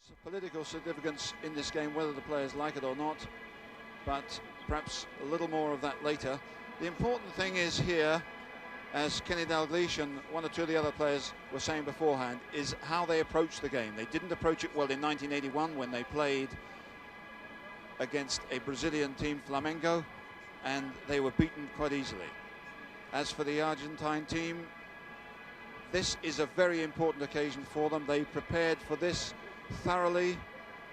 Lots of political significance in this game, whether the players like it or not, but perhaps a little more of that later. The important thing is here, as Kenny Dalglish and one or two of the other players were saying beforehand, is how they approach the game. They didn't approach it well in 1981 when they played against a Brazilian team, Flamengo, and they were beaten quite easily. As for the Argentine team, this is a very important occasion for them. They prepared for this thoroughly.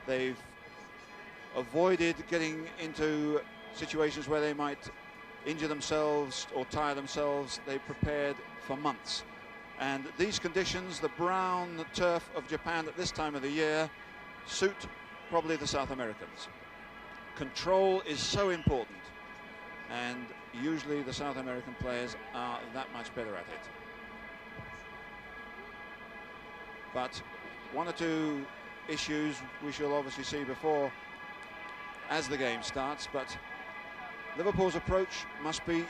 They've avoided getting into situations where they might injure themselves or tire themselves. They prepared for months. And these conditions, the brown turf of Japan at this time of the year, suit probably the South Americans. Control is so important, and usually the South American players are that much better at it. But one or two issues we shall obviously see before as the game starts, but Liverpool's approach must be,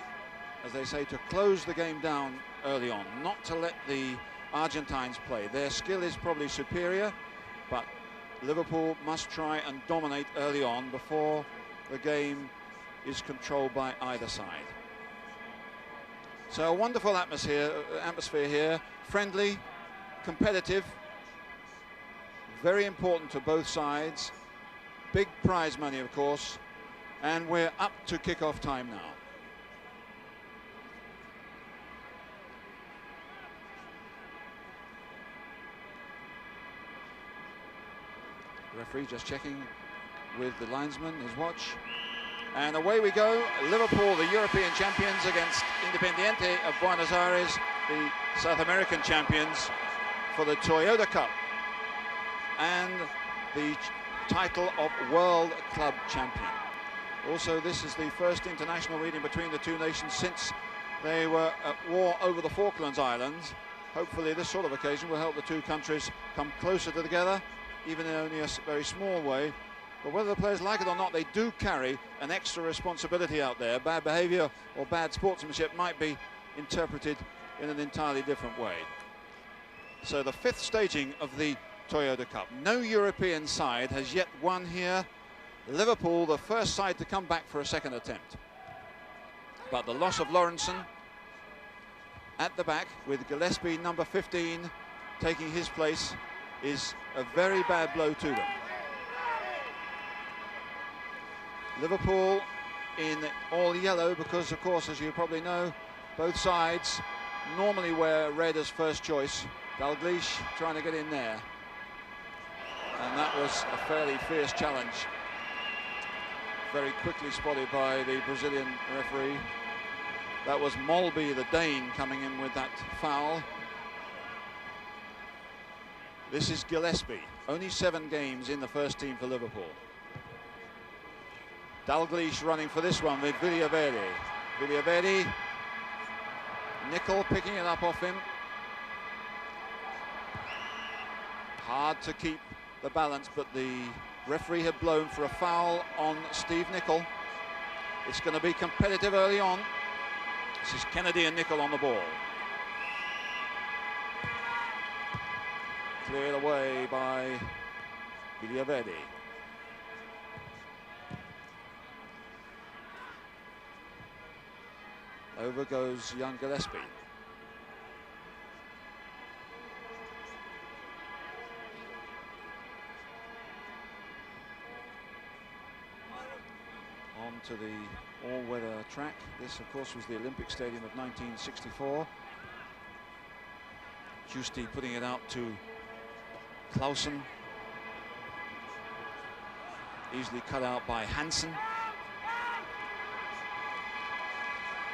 as they say, to close the game down early on, not to let the Argentines play. Their skill is probably superior, but Liverpool must try and dominate early on before the game is controlled by either side. So a wonderful atmosphere here, friendly, competitive, very important to both sides. Big prize money, of course, and we're up to kick-off time now. The referee just checking with the linesman, his watch. And away we go. Liverpool, the European champions, against Independiente of Buenos Aires, the South American champions, for the Toyota Cup and the title of World Club Champion. Also, this is the first international meeting between the two nations since they were at war over the Falklands Islands. Hopefully this sort of occasion will help the two countries come closer together, even in only a very small way. But whether the players like it or not, they do carry an extra responsibility out there. Bad behavior or bad sportsmanship might be interpreted in an entirely different way. So the fifth staging of the Toyota Cup. No European side has yet won here. Liverpool, the first side to come back for a second attempt. But the loss of Lawrenson at the back, with Gillespie, number 15, taking his place, is a very bad blow to them. Liverpool in all yellow because, of course, as you probably know, both sides normally wear red as first choice. Dalglish trying to get in there. And that was a fairly fierce challenge. Very quickly spotted by the Brazilian referee. That was Molby, the Dane, coming in with that foul. This is Gillespie. Only 7 games in the first team for Liverpool. Dalglish running for this one with Villaverde. Villaverde. Nicol picking it up off him. Hard to keep the balance, but the referee had blown for a foul on Steve Nicol. It's going to be competitive early on. This is Kennedy and Nicol on the ball. Cleared away by Villaverde. Over goes young Gillespie. On to the all-weather track. This, of course, was the Olympic Stadium of 1964. Giusti putting it out to Clausen. Easily cut out by Hansen.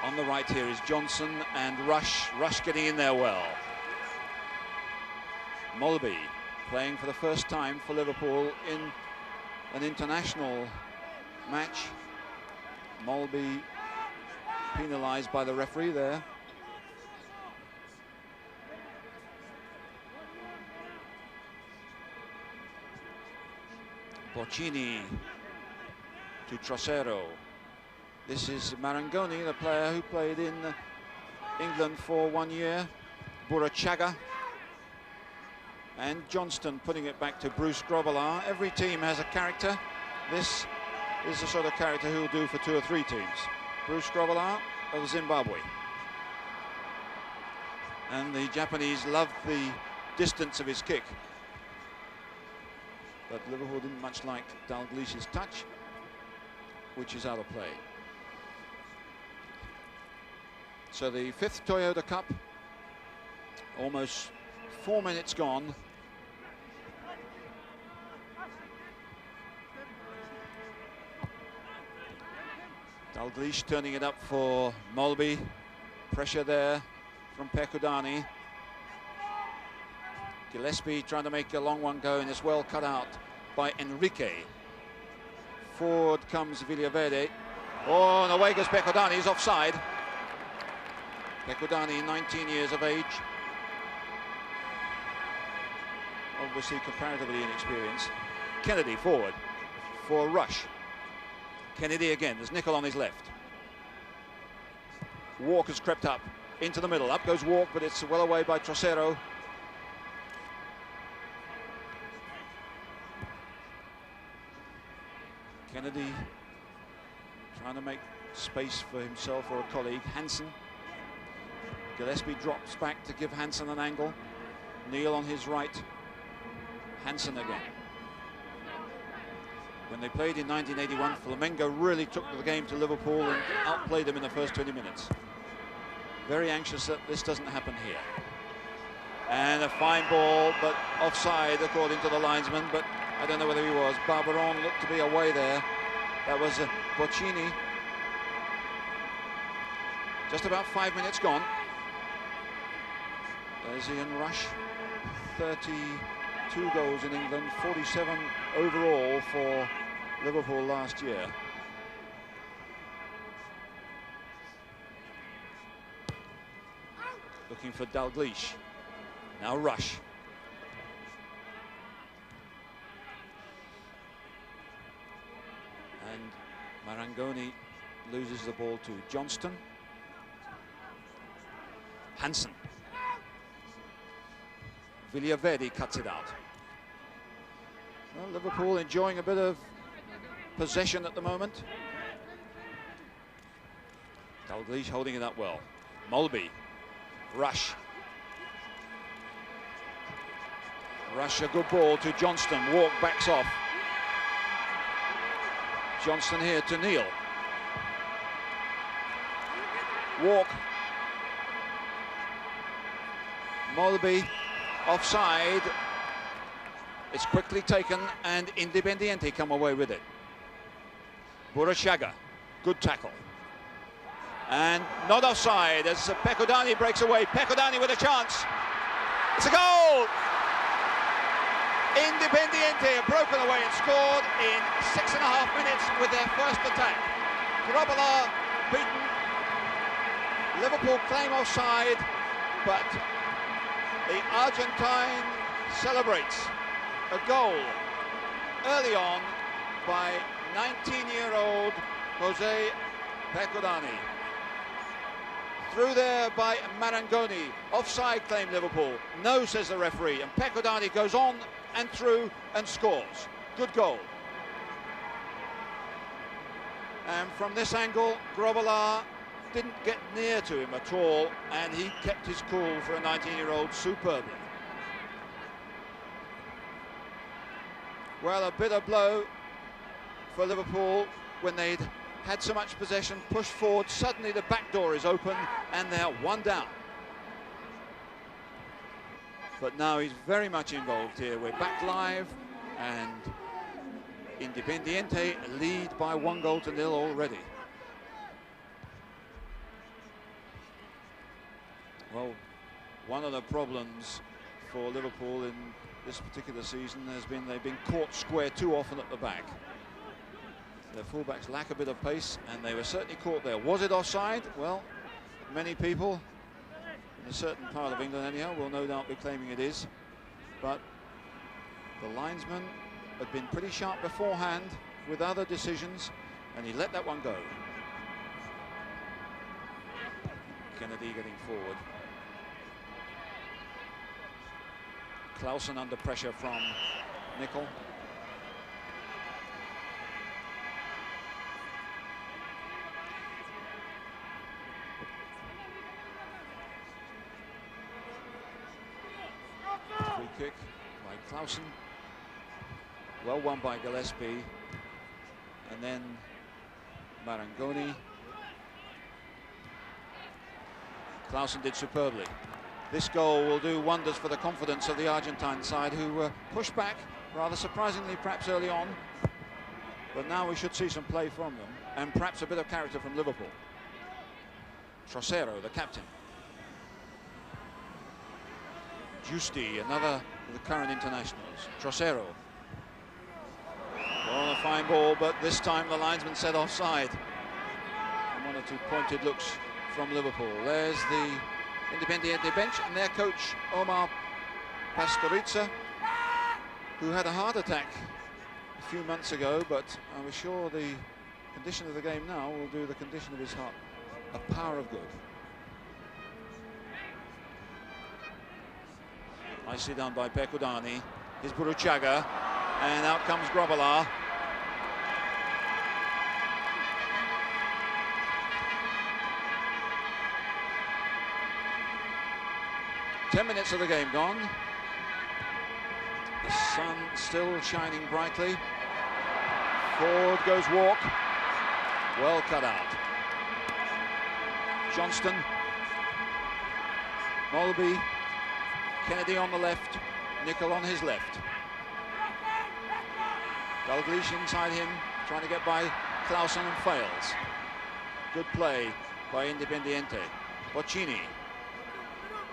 On the right here is Johnson and Rush. Rush getting in there well. Molby playing for the first time for Liverpool in an international match. Molby penalised by the referee there. Bochini to Trocero. This is Marangoni, the player who played in England for 1 year. Burachaga And Johnston putting it back to Bruce Grobbelaar. Every team has a character. This is the sort of character who'll do for 2 or 3 teams. Bruce Grobbelaar of Zimbabwe. And the Japanese loved the distance of his kick. But Liverpool didn't much like Dalglish's touch, which is out of play. So the 5th Toyota Cup, almost 4 minutes gone. Dalglish turning it up for Molby. Pressure there from Pekudani. Gillespie trying to make a long one go, and it's well cut out by Enrique. Forward comes Villaverde. Oh, and away goes Pekudani. He's offside. Pekudani, 19 years of age. Obviously comparatively inexperienced. Kennedy forward for Rush. Kennedy again, there's Nicol on his left. Walk has crept up into the middle. Up goes Walk, but it's well away by Trocero. Kennedy trying to make space for himself or a colleague. Hansen. Gillespie drops back to give Hansen an angle. Neal on his right. Hansen again. When they played in 1981, Flamengo really took the game to Liverpool and outplayed them in the first 20 minutes. Very anxious that this doesn't happen here. And a fine ball, but offside according to the linesman, but I don't know whether he was. Barbaron looked to be away there. That was Bochini. Just about 5 minutes gone. There's Ian Rush. 32 goals in England, 47 overall for Liverpool last year. Looking for Dalglish. Now Rush. And Marangoni loses the ball to Johnston. Hansen. Villaverde cuts it out. Well, Liverpool enjoying a bit of possession at the moment. Dalglish holding it up well. Molby. Rush. Rush, a good ball to Johnston. Walk backs off. Johnston here to Neal. Walk. Molby offside. It's quickly taken and Independiente come away with it. Burashaga, good tackle. And not offside as Pekudani breaks away. Pekudani with a chance. It's a goal! Independiente have broken away and scored in 6.5 minutes with their first attack. Grobbelaar beaten. Liverpool claim offside, but the Argentine celebrates a goal early on by 19-year-old Jose Pekudani. Through there by Marangoni. Offside claim Liverpool. No, says the referee. And Pekudani goes on and through and scores. Good goal. And from this angle, Grobbelaar didn't get near to him at all, and he kept his cool for a 19-year-old superbly. Well, a bitter blow for Liverpool when they'd had so much possession, pushed forward, suddenly the back door is open and they're one down. But now he's very much involved here. We're back live and Independiente lead by 1-0 already. Well, one of the problems for Liverpool in this particular season has been they've been caught square too often at the back. Their fullbacks lack a bit of pace, and they were certainly caught there. Was it offside? Well, many people in a certain part of England anyhow will no doubt be claiming it is. But the linesman had been pretty sharp beforehand with other decisions, and he let that one go. Kennedy getting forward. Clausen under pressure from Nickel. Free kick by Clausen. Well won by Gillespie. And then Marangoni. Clausen did superbly. This goal will do wonders for the confidence of the Argentine side, who pushed back rather surprisingly perhaps early on. But now we should see some play from them, and perhaps a bit of character from Liverpool. Trocero, the captain. Giusti, another of the current internationals. Trocero. On a fine ball, but this time the linesman said offside. And one or two pointed looks from Liverpool. There's the Independiente bench and their coach Omar Pastoriza, who had a heart attack a few months ago, but I was sure the condition of the game now will do the condition of his heart a power of good. Nicely done by Pecudani. Here's Buruchaga, and out comes Grobbelaar. Ten minutes of the game gone. The sun still shining brightly. Forward goes Walk. Well cut out. Johnston. Molby. Kennedy on the left. Nickel on his left. Dalglish inside him, trying to get by Clausen and fails. Good play by Independiente. Bochini.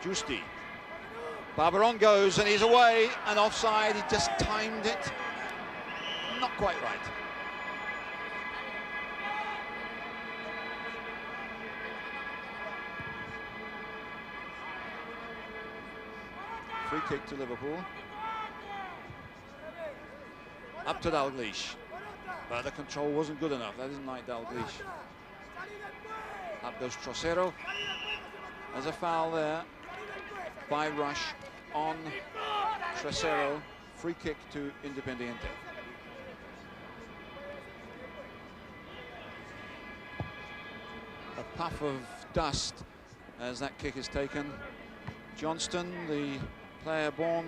Giusti. Barbaron goes and he's away and offside. He just timed it not quite right. Free kick to Liverpool. Up to Dalglish, but the control wasn't good enough. That isn't like Dalglish. Up goes Trocero. There's a foul there by Rush on Trocero. Free kick to Independiente. A puff of dust as that kick is taken. Johnston, the player born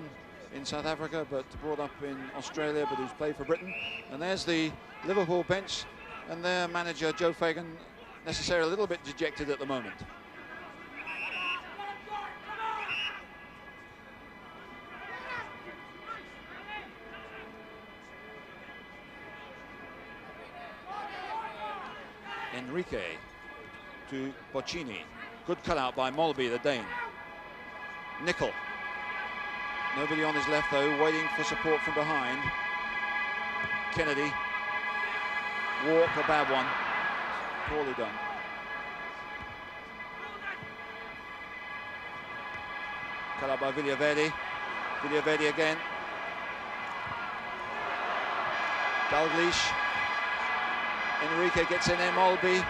in South Africa but brought up in Australia, but who's played for Britain. And there's the Liverpool bench and their manager Joe Fagan, necessarily a little bit dejected at the moment. Enrique to Bochini. Good cutout by Molby, the Dane. Nickel. Nobody on his left though, waiting for support from behind. Kennedy. Walk, a bad one. Poorly done. Cut out by Villaverde. Villaverde again. Dalglish. Enrique gets in there, Molby.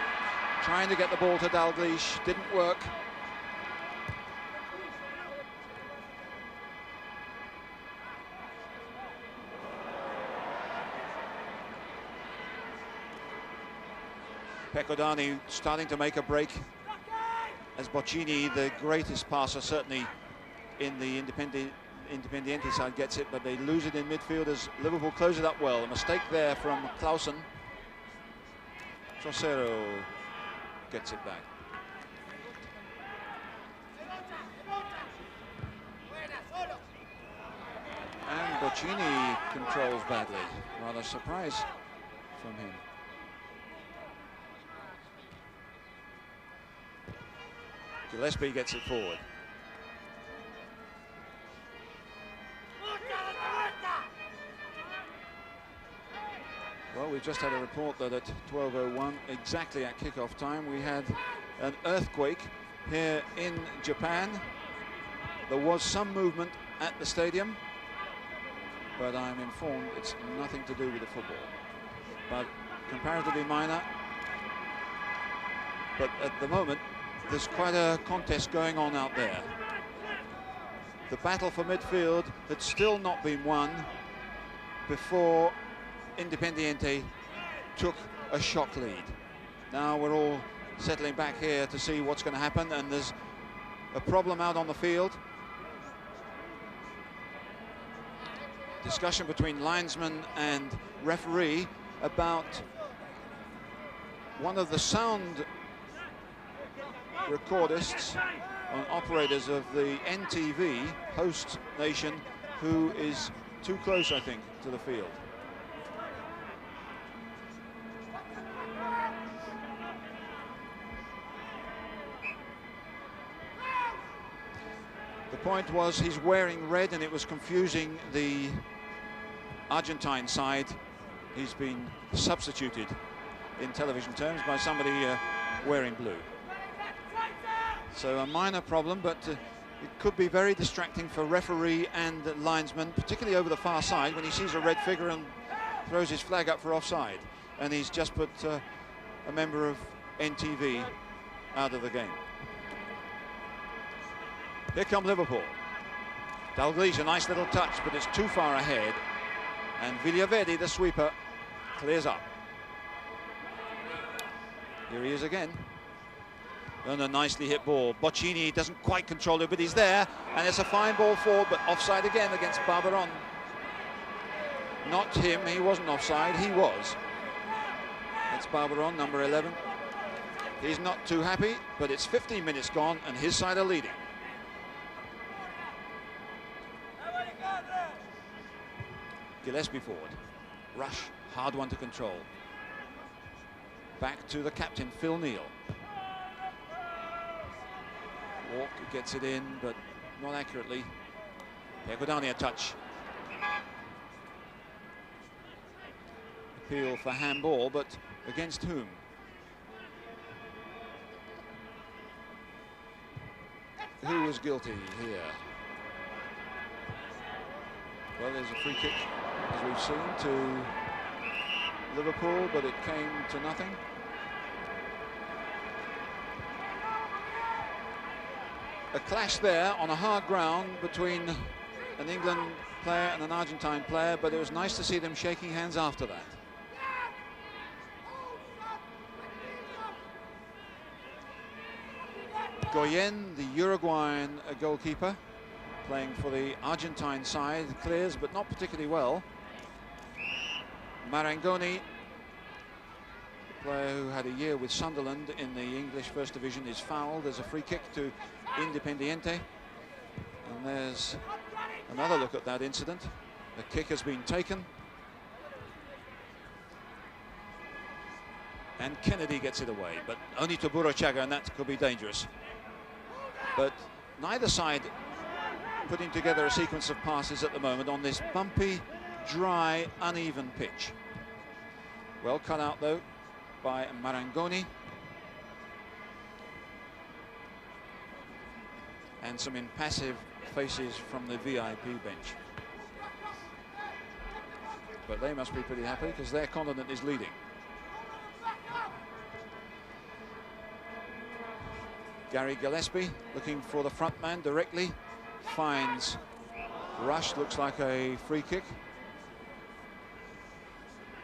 Trying to get the ball to Dalglish. Didn't work. Pecudani starting to make a break as Bochini, the greatest passer certainly in the Independiente side, gets it, but they lose it in midfield as Liverpool close it up well. A mistake there from Clausen. Trocero gets it back. And Bochini controls badly. Rather surprise from him. Gillespie gets it forward. Well, we've just had a report that at 12:01, exactly at kickoff time, we had an earthquake here in Japan. There was some movement at the stadium, but I'm informed it's nothing to do with the football. But comparatively minor. But at the moment, there's quite a contest going on out there. the battle for midfield had still not been won before Independiente took a shock lead. Now we're all settling back here to see what's going to happen, and there's a problem out on the field. Discussion between linesman and referee about one of the sound recordists and operators of the NTV host nation, who is too close, I think, to the field. The point was he's wearing red, and it was confusing the Argentine side. He's been substituted in television terms by somebody wearing blue. So a minor problem, but it could be very distracting for referee and linesman, particularly over the far side when he sees a red figure and throws his flag up for offside. And he's just put a member of NTV out of the game. Here come Liverpool. Dalglish, a nice little touch, but it's too far ahead. And Villaverde, the sweeper, clears up. Here he is again. And a nicely hit ball. Bochini doesn't quite control it, but he's there. And it's a fine ball forward, but offside again against Barbaron. Not him, he wasn't offside, he was. It's Barbaron, number 11. He's not too happy, but it's 15 minutes gone, and his side are leading. Gillespie forward. Rush, hard one to control. Back to the captain, Phil Neal. Walk gets it in, but not accurately. Eguidani a touch. Appeal for handball, but against whom? Who was guilty here? Well, there's a free kick, as we've seen, to Liverpool, but it came to nothing. A clash there on a hard ground between an England player and an Argentine player, but it was nice to see them shaking hands after that. Goyen, the Uruguayan goalkeeper, playing for the Argentine side, clears, but not particularly well. Marangoni, the player who had a year with Sunderland in the English First Division, is fouled. There's a free kick to Independiente. And there's another look at that incident. The kick has been taken. And Kennedy gets it away, but only to Burruchaga, and that could be dangerous. But neither side putting together a sequence of passes at the moment on this bumpy, dry, uneven pitch. Well cut out, though, by Marangoni. And some impassive faces from the VIP bench. But they must be pretty happy because their continent is leading. Gary Gillespie looking for the front man directly. Finds Rush, looks like a free kick.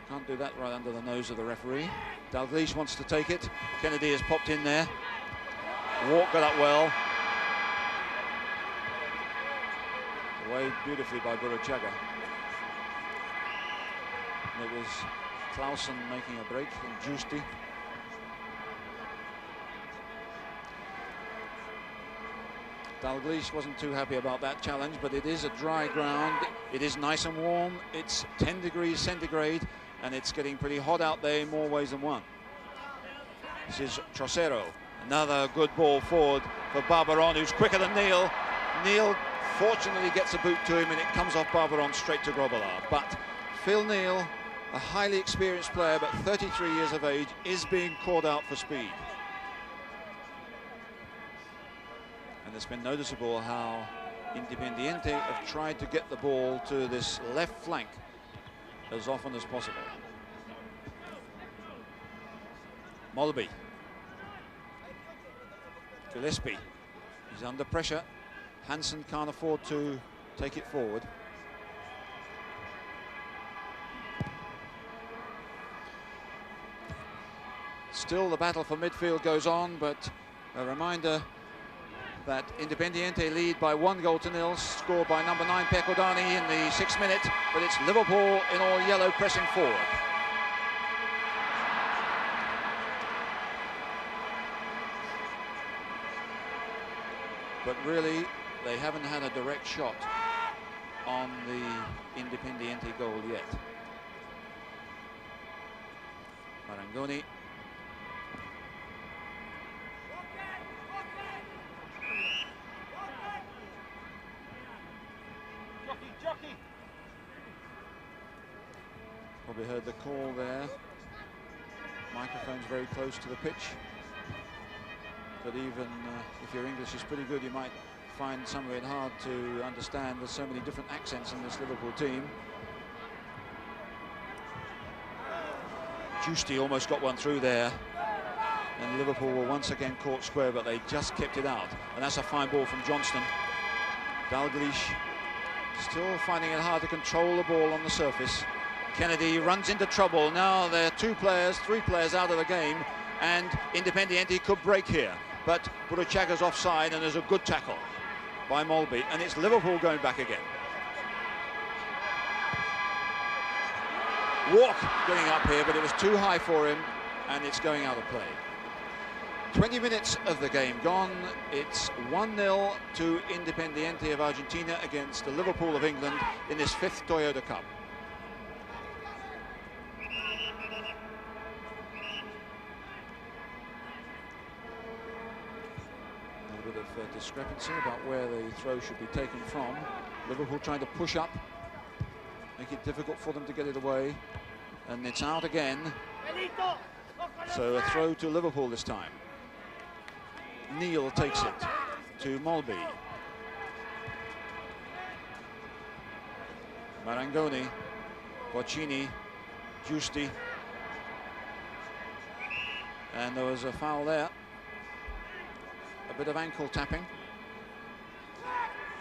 Can't do that right under the nose of the referee. Dalglish wants to take it. Kennedy has popped in there. Walk got up well. Away beautifully by Burruchaga. It was Clausen making a break and Giusti. Dalglish wasn't too happy about that challenge, but it is a dry ground. It is nice and warm. It's 10 degrees centigrade, and it's getting pretty hot out there in more ways than one. This is Trocero. Another good ball forward for Barbaron, who's quicker than Neal. Neal fortunately gets a boot to him, and it comes off Barbaron straight to Grobbelaar. But Phil Neal, a highly experienced player, but 33 years of age, is being called out for speed. And it's been noticeable how Independiente have tried to get the ball to this left flank as often as possible. Molby. Gillespie. He's under pressure. Hansen can't afford to take it forward. Still the battle for midfield goes on, but a reminder that Independiente lead by 1-0, scored by number 9 Pecodani in the 6th minute, but it's Liverpool in all yellow pressing forward. But really, they haven't had a direct shot on the Independiente goal yet. Marangoni. Probably heard the call there. Microphone's very close to the pitch. But even if your English is pretty good, you might find some of it hard to understand. There's so many different accents in this Liverpool team. Giusti almost got one through there. And Liverpool were once again caught square, but they just kept it out. And that's a fine ball from Johnston. Dalglish still finding it hard to control the ball on the surface. Kennedy runs into trouble. Now there are 3 players out of the game, and Independiente could break here. But Burruchaga's offside, and there's a good tackle by Molby, and it's Liverpool going back again. Walk getting up here, but it was too high for him, and it's going out of play. 20 minutes of the game gone. It's 1-0 to Independiente of Argentina against the Liverpool of England in this 5th Toyota Cup. A bit of discrepancy about where the throw should be taken from. Liverpool trying to push up, make it difficult for them to get it away, and it's out again. So a throw to Liverpool this time. Neal takes it to Molby. Marangoni, Bochini, Giusti, and there was a foul there. A bit of ankle tapping.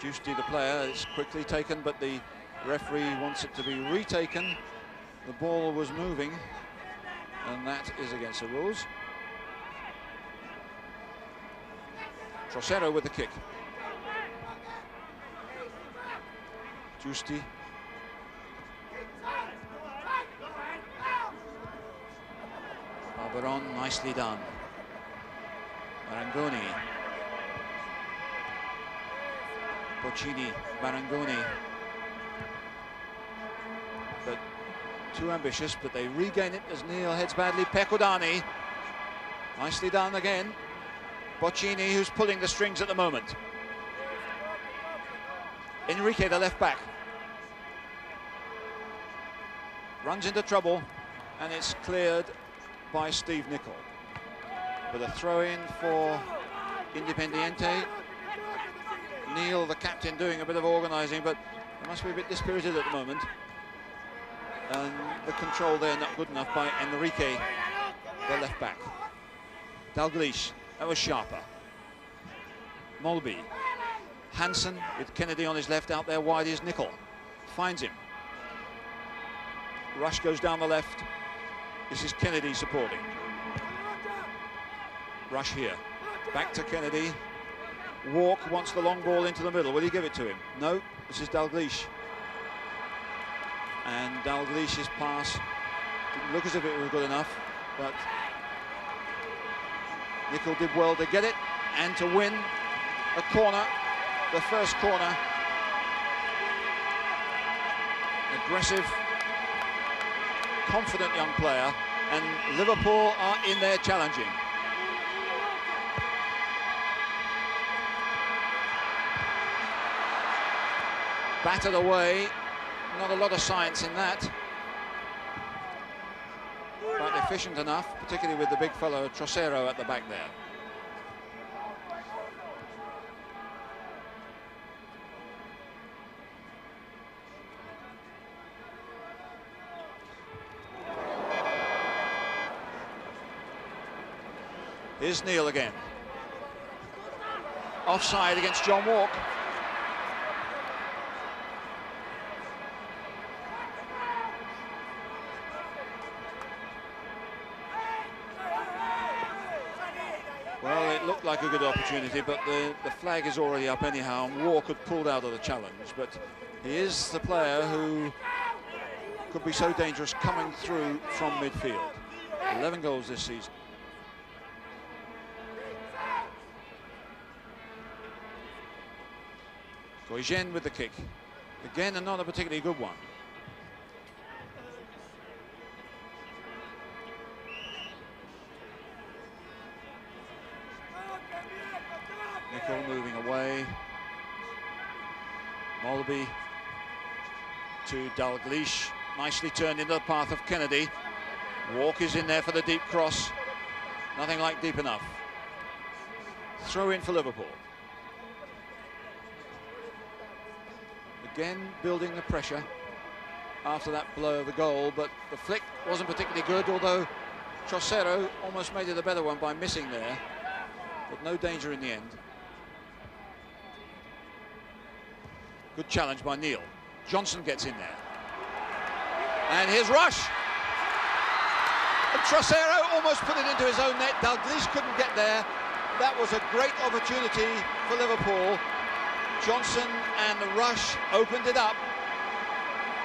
Giusti, the player, is quickly taken, but the referee wants it to be retaken. The ball was moving, and that is against the rules. Trocero with the kick. Giusti. Barberon, nicely done. Marangoni. Bochini, Marangoni. But too ambitious, but they regain it as Neal heads badly. Pecodani. Nicely done again. Bochini, who's pulling the strings at the moment. Enrique, the left back. Runs into trouble, and it's cleared by Steve Nicol. But a throw-in for Independiente. Neal, the captain, doing a bit of organising, but they must be a bit dispirited at the moment. And the control there not good enough by Enrique, the left back. Dalglish, that was sharper. Molby. Hansen with Kennedy on his left, out there wide is Nicol. Finds him. Rush goes down the left. This is Kennedy supporting. Rush here. Back to Kennedy. Walk wants the long ball into the middle. Will he give it to him? No. This is Dalglish. And Dalglish's pass didn't look as if it was good enough, but Nicol did well to get it and to win a corner, the first corner. Aggressive, confident young player, and Liverpool are in there challenging. Battered away, not a lot of science in that, but efficient enough, particularly with the big fellow Trocero at the back there. Here's Neal again. Offside against John Walk. looked like a good opportunity, but the flag is already up anyhow, and Walk had pulled out of the challenge. But he is the player who could be so dangerous coming through from midfield. 11 goals this season. Goigen with the kick. Again, and not a particularly good one. Nicol moving away. Molby to Dalglish. Nicely turned into the path of Kennedy. Walk is in there for the deep cross. Nothing like deep enough. Throw in for Liverpool. Again, building the pressure after that blow of the goal, but the flick wasn't particularly good, although Trocero almost made it a better one by missing there, but no danger in the end. Good challenge by Neal. Johnson gets in there. And here's Rush. And Trocero almost put it into his own net. Dalglish couldn't get there. That was a great opportunity for Liverpool. Johnson and Rush opened it up.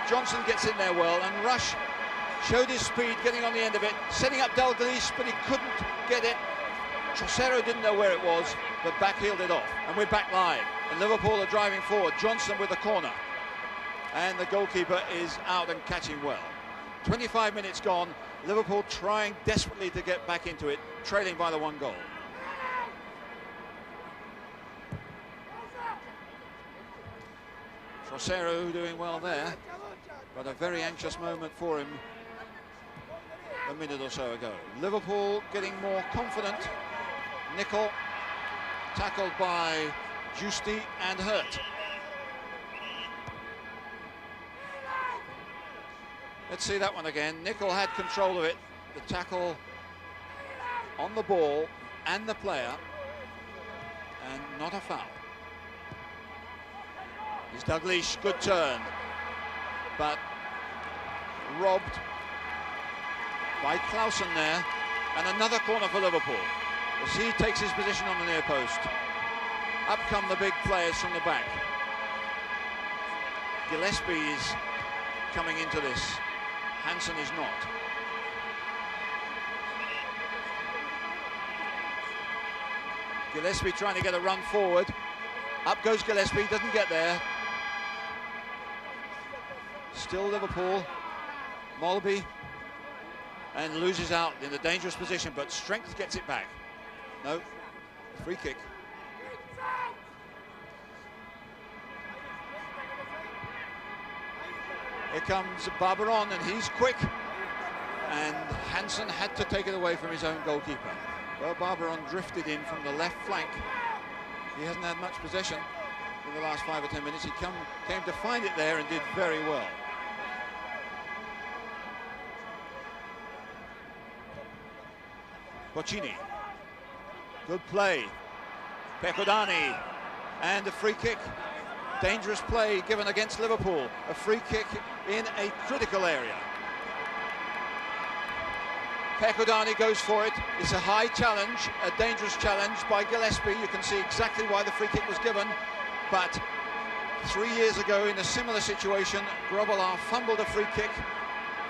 Johnson gets in there well, and Rush showed his speed getting on the end of it, setting up Dalglish, but he couldn't get it. Trocero didn't know where it was, but backheeled it off. And we're back live, and Liverpool are driving forward. Johnson with the corner, and the goalkeeper is out and catching well. 25 minutes gone, Liverpool trying desperately to get back into it, trailing by the 1 goal. Trocero doing well there, but a very anxious moment for him a minute or so ago. Liverpool getting more confident. Nicol tackled by Giusti and hurt. Let's see that one again. Nicol had control of it. The tackle on the ball and the player, and not a foul. It's Dalglish, good turn, but robbed by Clausen there, and another corner for Liverpool as he takes his position on the near post. Up come the big players from the back. Gillespie is coming into this. Hansen is not. Gillespie trying to get a run forward. Up goes Gillespie, doesn't get there. Still Liverpool. Molby, and loses out in a dangerous position, but Strength gets it back. No, free kick. Here comes Barberon, and he's quick, and Hansen had to take it away from his own goalkeeper. Well, Barberon drifted in from the left flank. He hasn't had much possession in the last 5 or 10 minutes. He came to find it there and did very well. Bochini, good play. Pecodani, and a free kick. Dangerous play given against Liverpool. A free kick in a critical area. Pecodani goes for it. It's a high challenge, a dangerous challenge by Gillespie. You can see exactly why the free kick was given. But 3 years ago, in a similar situation, Grobbelaar fumbled a free kick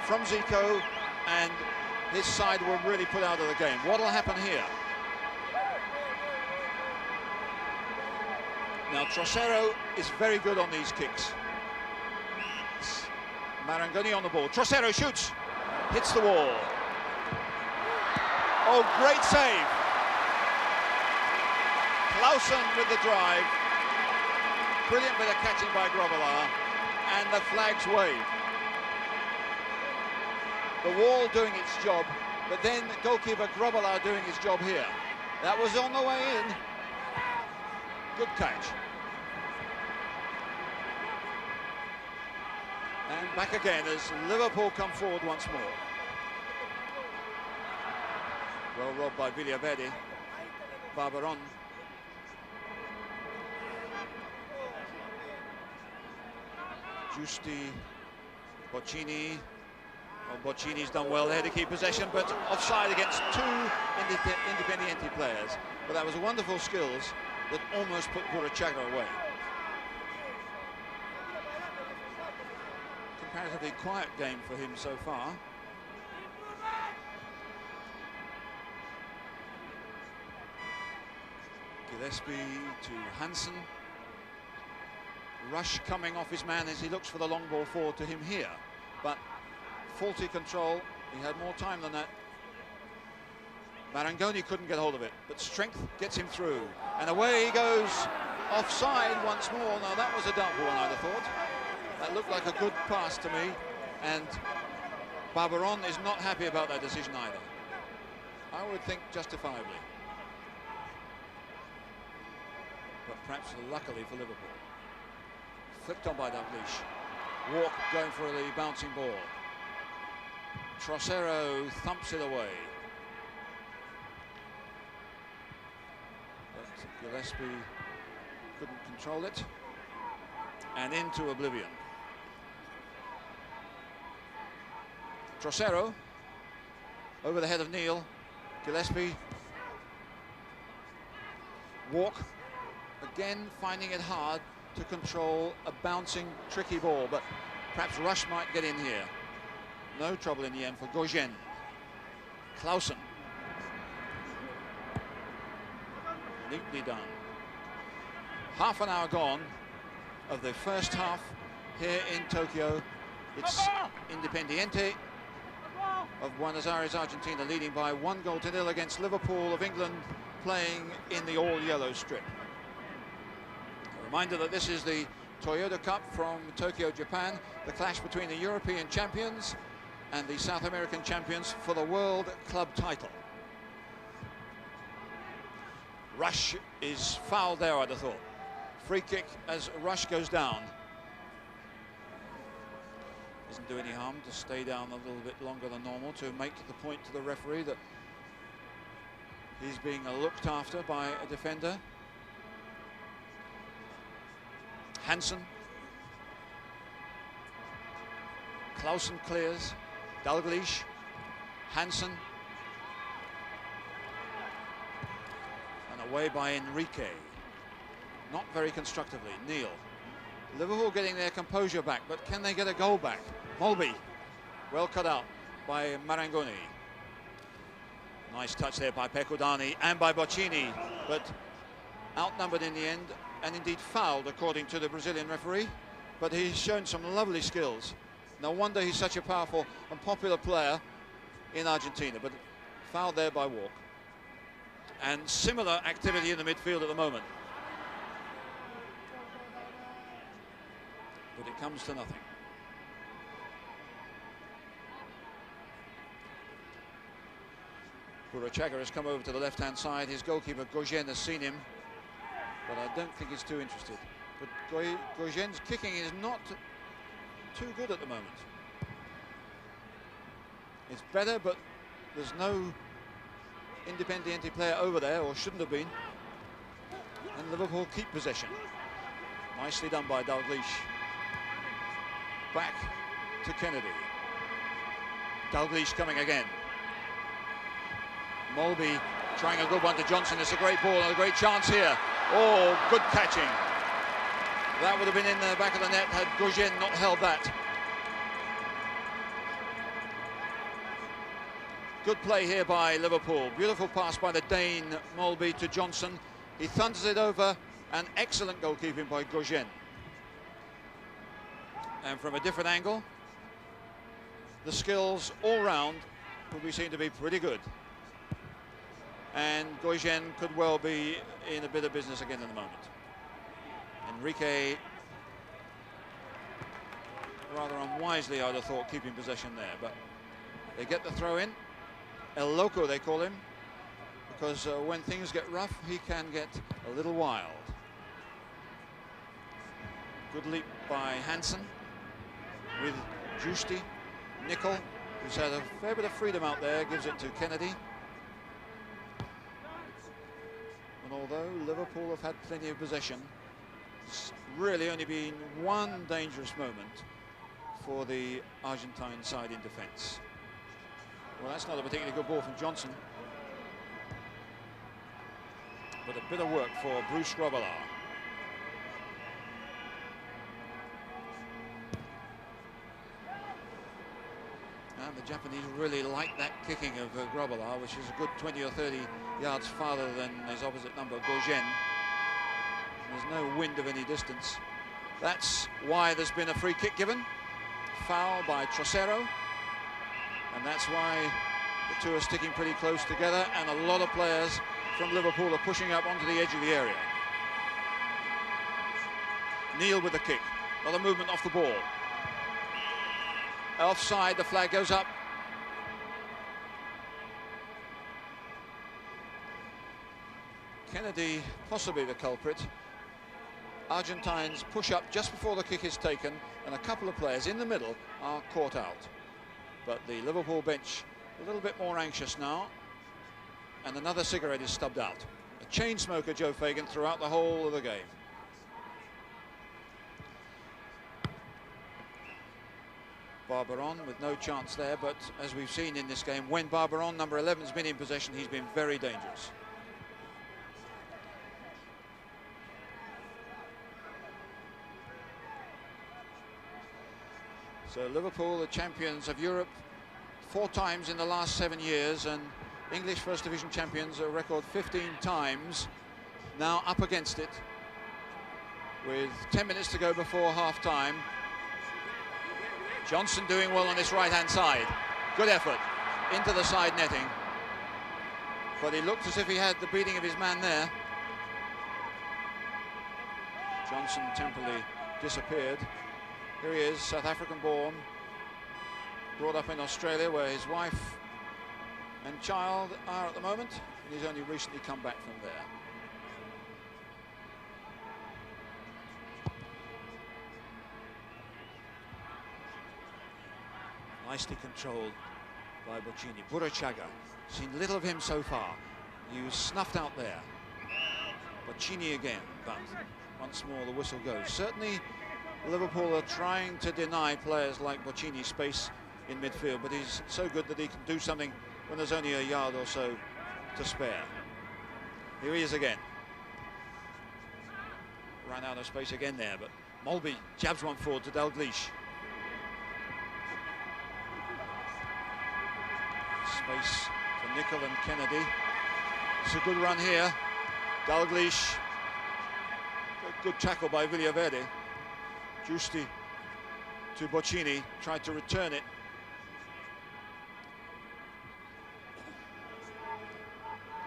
from Zico, and his side were really put out of the game. What'll happen here? Now, Trocero is very good on these kicks. It's Marangoni on the ball. Trocero shoots, hits the wall. Oh, great save. Clausen with the drive. Brilliant bit of catching by Grobbelaar, and the flags wave. The wall doing its job, but then goalkeeper Grobbelaar doing his job here. That was on the way in. Good catch. And back again as Liverpool come forward once more. Well robbed by Villaverde. Barberon. Giusti, Bochini, Well, Bochini's done well there to keep possession, but offside against two Independiente players. But that was wonderful skills that almost put Burruchaga away. Comparatively quiet game for him so far. Gillespie to Hansen. Rush coming off his man as he looks for the long ball forward to him here. But faulty control. He had more time than that. Marangoni couldn't get hold of it, but strength gets him through. And away he goes, offside once more. Now that was a doubtful one, I'd have thought. That looked like a good pass to me, and Barbaron is not happy about that decision either. I would think justifiably. But perhaps luckily for Liverpool. Flipped on by Dalglish. Walk going for the bouncing ball. Trocero thumps it away. But Gillespie couldn't control it. And into oblivion. Trocero over the head of Neil. Gillespie. Walk again finding it hard to control a bouncing, tricky ball, but perhaps Rush might get in here. No trouble in the end for Gauguin. Clausen. Neatly done. Half an hour gone of the first half here in Tokyo. It's Independiente of Buenos Aires, Argentina, leading by 1-0 against Liverpool of England, playing in the all-yellow strip. Reminder that this is the Toyota Cup from Tokyo, Japan, the clash between the European champions and the South American champions for the World Club title. Rush is fouled there, I'd have thought. Free kick as Rush goes down. Doesn't do any harm to stay down a little bit longer than normal to make the point to the referee that he's being looked after by a defender. Hansen. Clausen clears. Dalglish. Hansen. And away by Enrique. Not very constructively. Neil. Liverpool getting their composure back, but can they get a goal back? Mulby. Well cut out by Marangoni. Nice touch there by Pecodani and by Bochini, but outnumbered in the end. And indeed fouled, according to the Brazilian referee. But he's shown some lovely skills. No wonder he's such a powerful and popular player in Argentina. But fouled there by Walk. And similar activity in the midfield at the moment. But it comes to nothing. Burruchaga has come over to the left-hand side. His goalkeeper, Gauguin, has seen him. But I don't think he's too interested. But Gauguin's kicking is not too good at the moment. It's better, but there's no Independiente player over there, or shouldn't have been. And Liverpool keep possession. Nicely done by Dalglish. Back to Kennedy. Dalglish coming again. Mulby trying a good one to Johnson. It's a great ball and a great chance here. Oh, good catching. That would have been in the back of the net had Gauguin not held that. Good play here by Liverpool. Beautiful pass by the Dane Mulby to Johnson. He thunders it over, and excellent goalkeeping by Gauguin. And from a different angle, the skills all round will be seen to be pretty good. And Gauguin could well be in a bit of business again in the moment. Enrique, rather unwisely, I'd have thought, keeping possession there, but they get the throw in. El Loco, they call him, because when things get rough, he can get a little wild. Good leap by Hansen with Giusti. Nickel, who's had a fair bit of freedom out there, gives it to Kennedy. And although Liverpool have had plenty of possession, it's really only been one dangerous moment for the Argentine side in defence. Well, that's not a particularly good ball from Johnson. But a bit of work for Bruce Grobbelaar. And the Japanese really like that kicking of Grobbelaar, which is a good 20 or 30 yards farther than his opposite number, Gauguin. There's no wind of any distance. That's why there's been a free kick given. Foul by Trocero. And that's why the two are sticking pretty close together, and a lot of players from Liverpool are pushing up onto the edge of the area. Neal with the kick. A lot of movement off the ball. Offside, the flag goes up. Kennedy possibly the culprit. Argentines push up just before the kick is taken, and a couple of players in the middle are caught out. But the Liverpool bench a little bit more anxious now, and another cigarette is stubbed out. A chain smoker, Joe Fagan, throughout the whole of the game. Barberon with no chance there, but as we've seen in this game, when Barberon, number 11, has been in possession, he's been very dangerous. So Liverpool, the champions of Europe 4 times in the last 7 years, and English First Division champions, a record 15 times, now up against it with 10 minutes to go before half-time. Johnson doing well on this right-hand side. Good effort into the side netting, but he looked as if he had the beating of his man there. Johnson temporarily disappeared. Here he is, South African born, brought up in Australia, where his wife and child are at the moment, and he's only recently come back from there. Nicely controlled by Bochini. Burachaga, seen little of him so far. He was snuffed out there. Bochini again, but once more the whistle goes. Certainly Liverpool are trying to deny players like Bochini space in midfield, but he's so good that he can do something when there's only a yard or so to spare. Here he is again. Ran out of space again there, but Mulby jabs one forward to Dalglish. Space for Nicol and Kennedy. It's a good run here. Dalglish. Good tackle by Villaverde. Giusti to Bochini, tried to return it.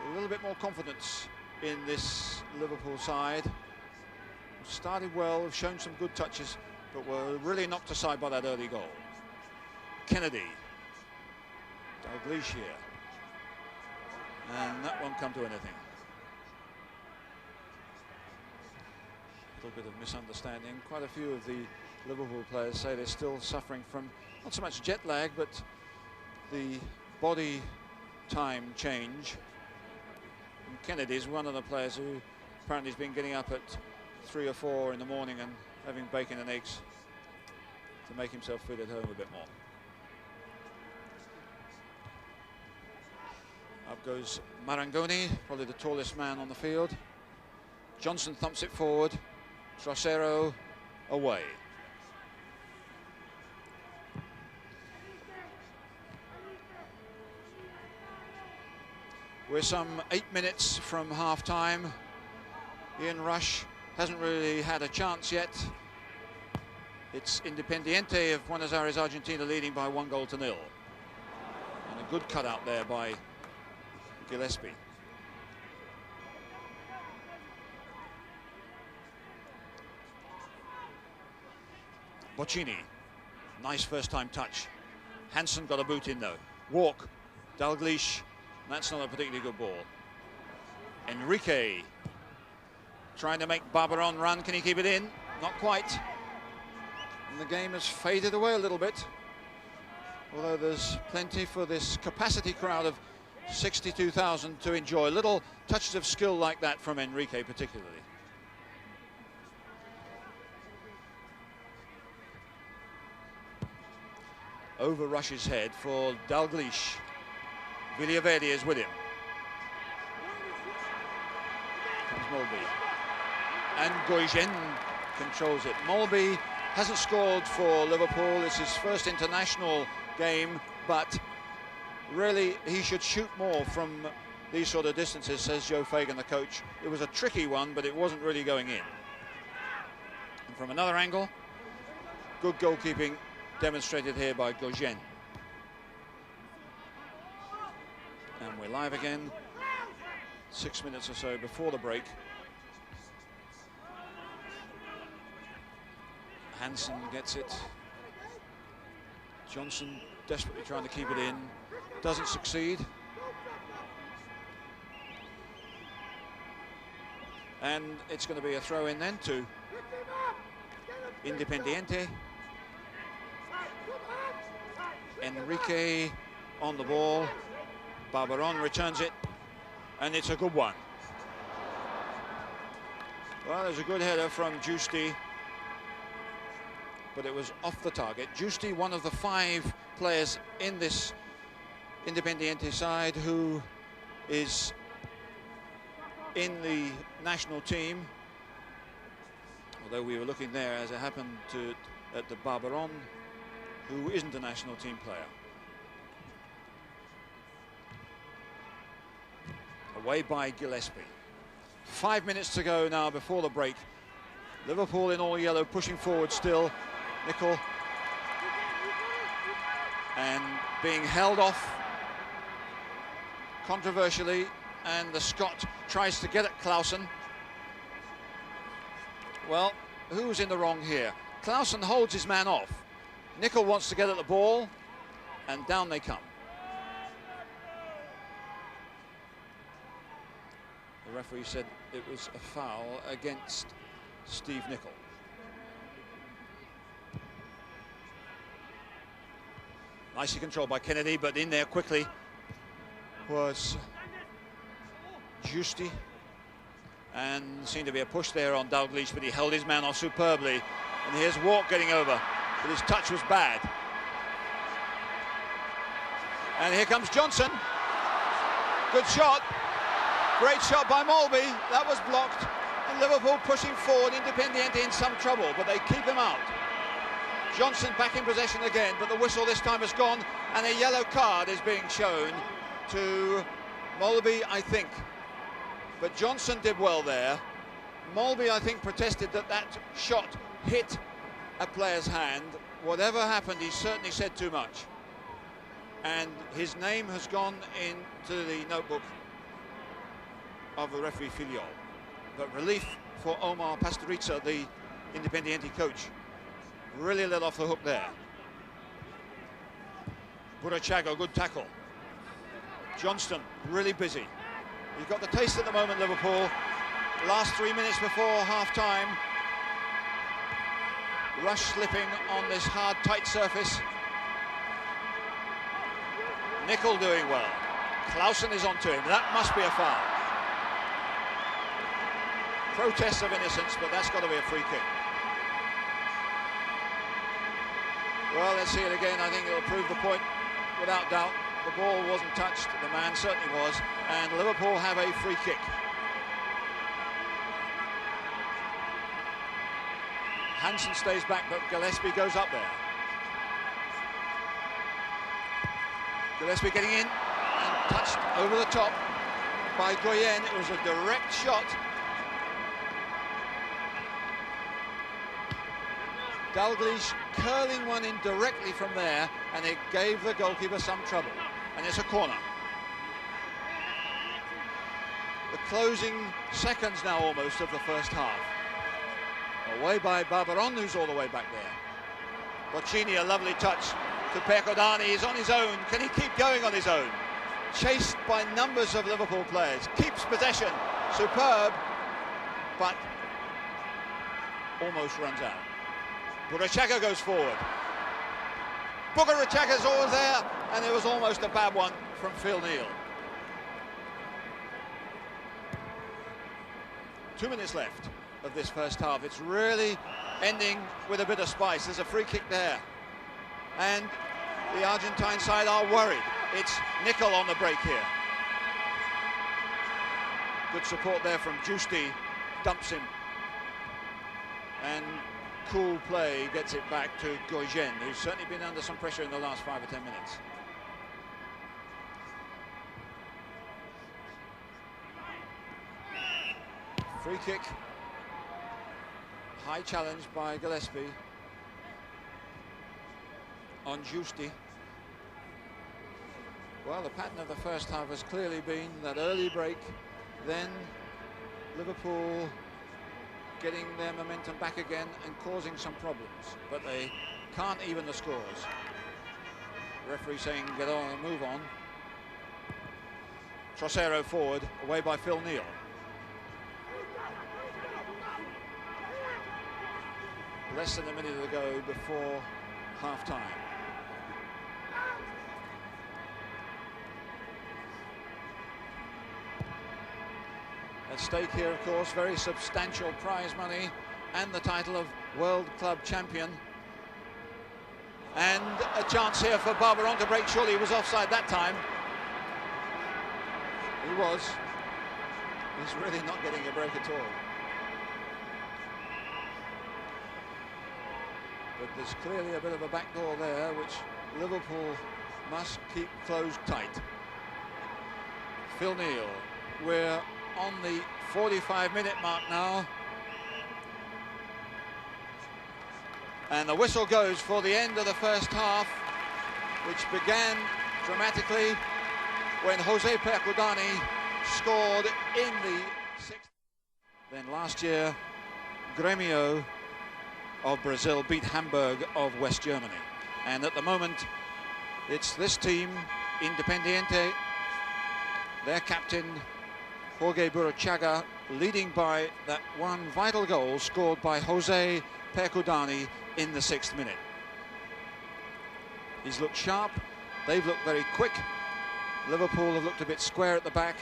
A little bit more confidence in this Liverpool side. Started well, have shown some good touches, but were really knocked aside by that early goal. Kennedy. Dalglish here. And that won't come to anything. A little bit of misunderstanding. Quite a few of the Liverpool players say they're still suffering from not so much jet lag, but the body time change. And Kennedy's one of the players who apparently has been getting up at 3 or 4 in the morning and having bacon and eggs to make himself feel at home a bit more. Up goes Marangoni, probably the tallest man on the field. Johnson thumps it forward. Trocero away. We're some 8 minutes from half-time. Ian Rush hasn't really had a chance yet. It's Independiente of Buenos Aires, Argentina, leading by 1-0. And a good cutout there by Gillespie. Bochini, nice first-time touch. Hansen got a boot in though. Walk, Dalglish, that's not a particularly good ball. Enrique, trying to make Barberon run, can he keep it in? Not quite. And the game has faded away a little bit, although there's plenty for this capacity crowd of 62,000 to enjoy. Little touches of skill like that from Enrique particularly. Over Rush's head for Dalglish. Villaverde is with him. Comes Molby. And Goigen controls it. Molby hasn't scored for Liverpool. It's his first international game, but really he should shoot more from these sort of distances, says Joe Fagan, the coach. It was a tricky one, but it wasn't really going in. And from another angle, good goalkeeping demonstrated here by Goigen. And we're live again, 6 minutes or so before the break. Hansen gets it. Johnson desperately trying to keep it in, doesn't succeed. And it's going to be a throw in then to Independiente. Enrique on the ball. Barbaron returns it, and it's a good one. Well, there's a good header from Giusti, but it was off the target. Giusti, one of the 5 players in this Independiente side who is in the national team, although we were looking there, as it happened, at the Barbaron, who isn't a national team player. Away by Gillespie. 5 minutes to go now before the break. Liverpool in all yellow, pushing forward still. Nickel. And being held off controversially, and the Scot tries to get at Clausen. Well, who's in the wrong here? Clausen holds his man off. Nickel wants to get at the ball, and down they come. The referee said it was a foul against Steve Nickel. Nicely controlled by Kennedy, but in there quickly was Giusti. And seemed to be a push there on Dalglish, but he held his man off superbly. And here's Walk getting over, but his touch was bad. And here comes Johnson. Good shot. Great shot by Molby. That was blocked. And Liverpool pushing forward, Independiente in some trouble, but they keep him out. Johnson back in possession again, but the whistle this time has gone, and a yellow card is being shown to Molby, I think. But Johnson did well there. Molby, I think, protested that that shot hit a player's hand. Whatever happened, he certainly said too much. And his name has gone into the notebook of the referee Filiol. But relief for Omar Pastoriza, the Independiente coach. Really let off the hook there. Burachaga, good tackle. Johnston, really busy. You've got the taste at the moment, Liverpool. Last 3 minutes before half-time. Rush slipping on this hard, tight surface. Nickel doing well. Clausen is onto him. That must be a foul. Protests of innocence, but that's got to be a free kick. Well, let's see it again. I think it'll prove the point without doubt. The ball wasn't touched, the man certainly was, and Liverpool have a free kick. Hansen stays back, but Gillespie goes up there. Gillespie getting in and touched over the top by Goyen. It was a direct shot. Dalglish curling one in directly from there, and it gave the goalkeeper some trouble. And it's a corner. The closing seconds now almost of the first half. Away by Barbaron, who's all the way back there. Bochini, a lovely touch to Pecodani. He's on his own. Can he keep going on his own? Chased by numbers of Liverpool players. Keeps possession. Superb, but almost runs out. Burachaga goes forward. Burachaga always there, and it was almost a bad one from Phil Neal. 2 minutes left of this first half. It's really ending with a bit of spice. There's a free kick there, and the Argentine side are worried. It's Nickel on the break here. Good support there from Giusti, dumps him. And cool play gets it back to Goigen, who's certainly been under some pressure in the last 5 or 10 minutes. Free kick. High challenge by Gillespie on Giusti. Well, the pattern of the first half has clearly been that early break, then Liverpool getting their momentum back again and causing some problems, but they can't even the scores. Referee saying get on and move on. Trocero forward, away by Phil Neal. Less than a minute to go before half-time. At stake here, of course, very substantial prize money and the title of World Club Champion. And a chance here for Barberon to break. Surely he was offside that time. He was. He's really not getting a break at all. But there's clearly a bit of a backdoor there, which Liverpool must keep closed tight. Phil Neal, we're on the 45-minute mark now. And the whistle goes for the end of the first half, which began dramatically when Jose Percudani scored in the 6th. Then last year, Grêmio of Brazil beat Hamburg of West Germany. And at the moment, it's this team, Independiente, their captain, Jorge Burruchaga, leading by that one vital goal scored by Jose Percudani in the 6th minute. He's looked sharp, they've looked very quick. Liverpool have looked a bit square at the back,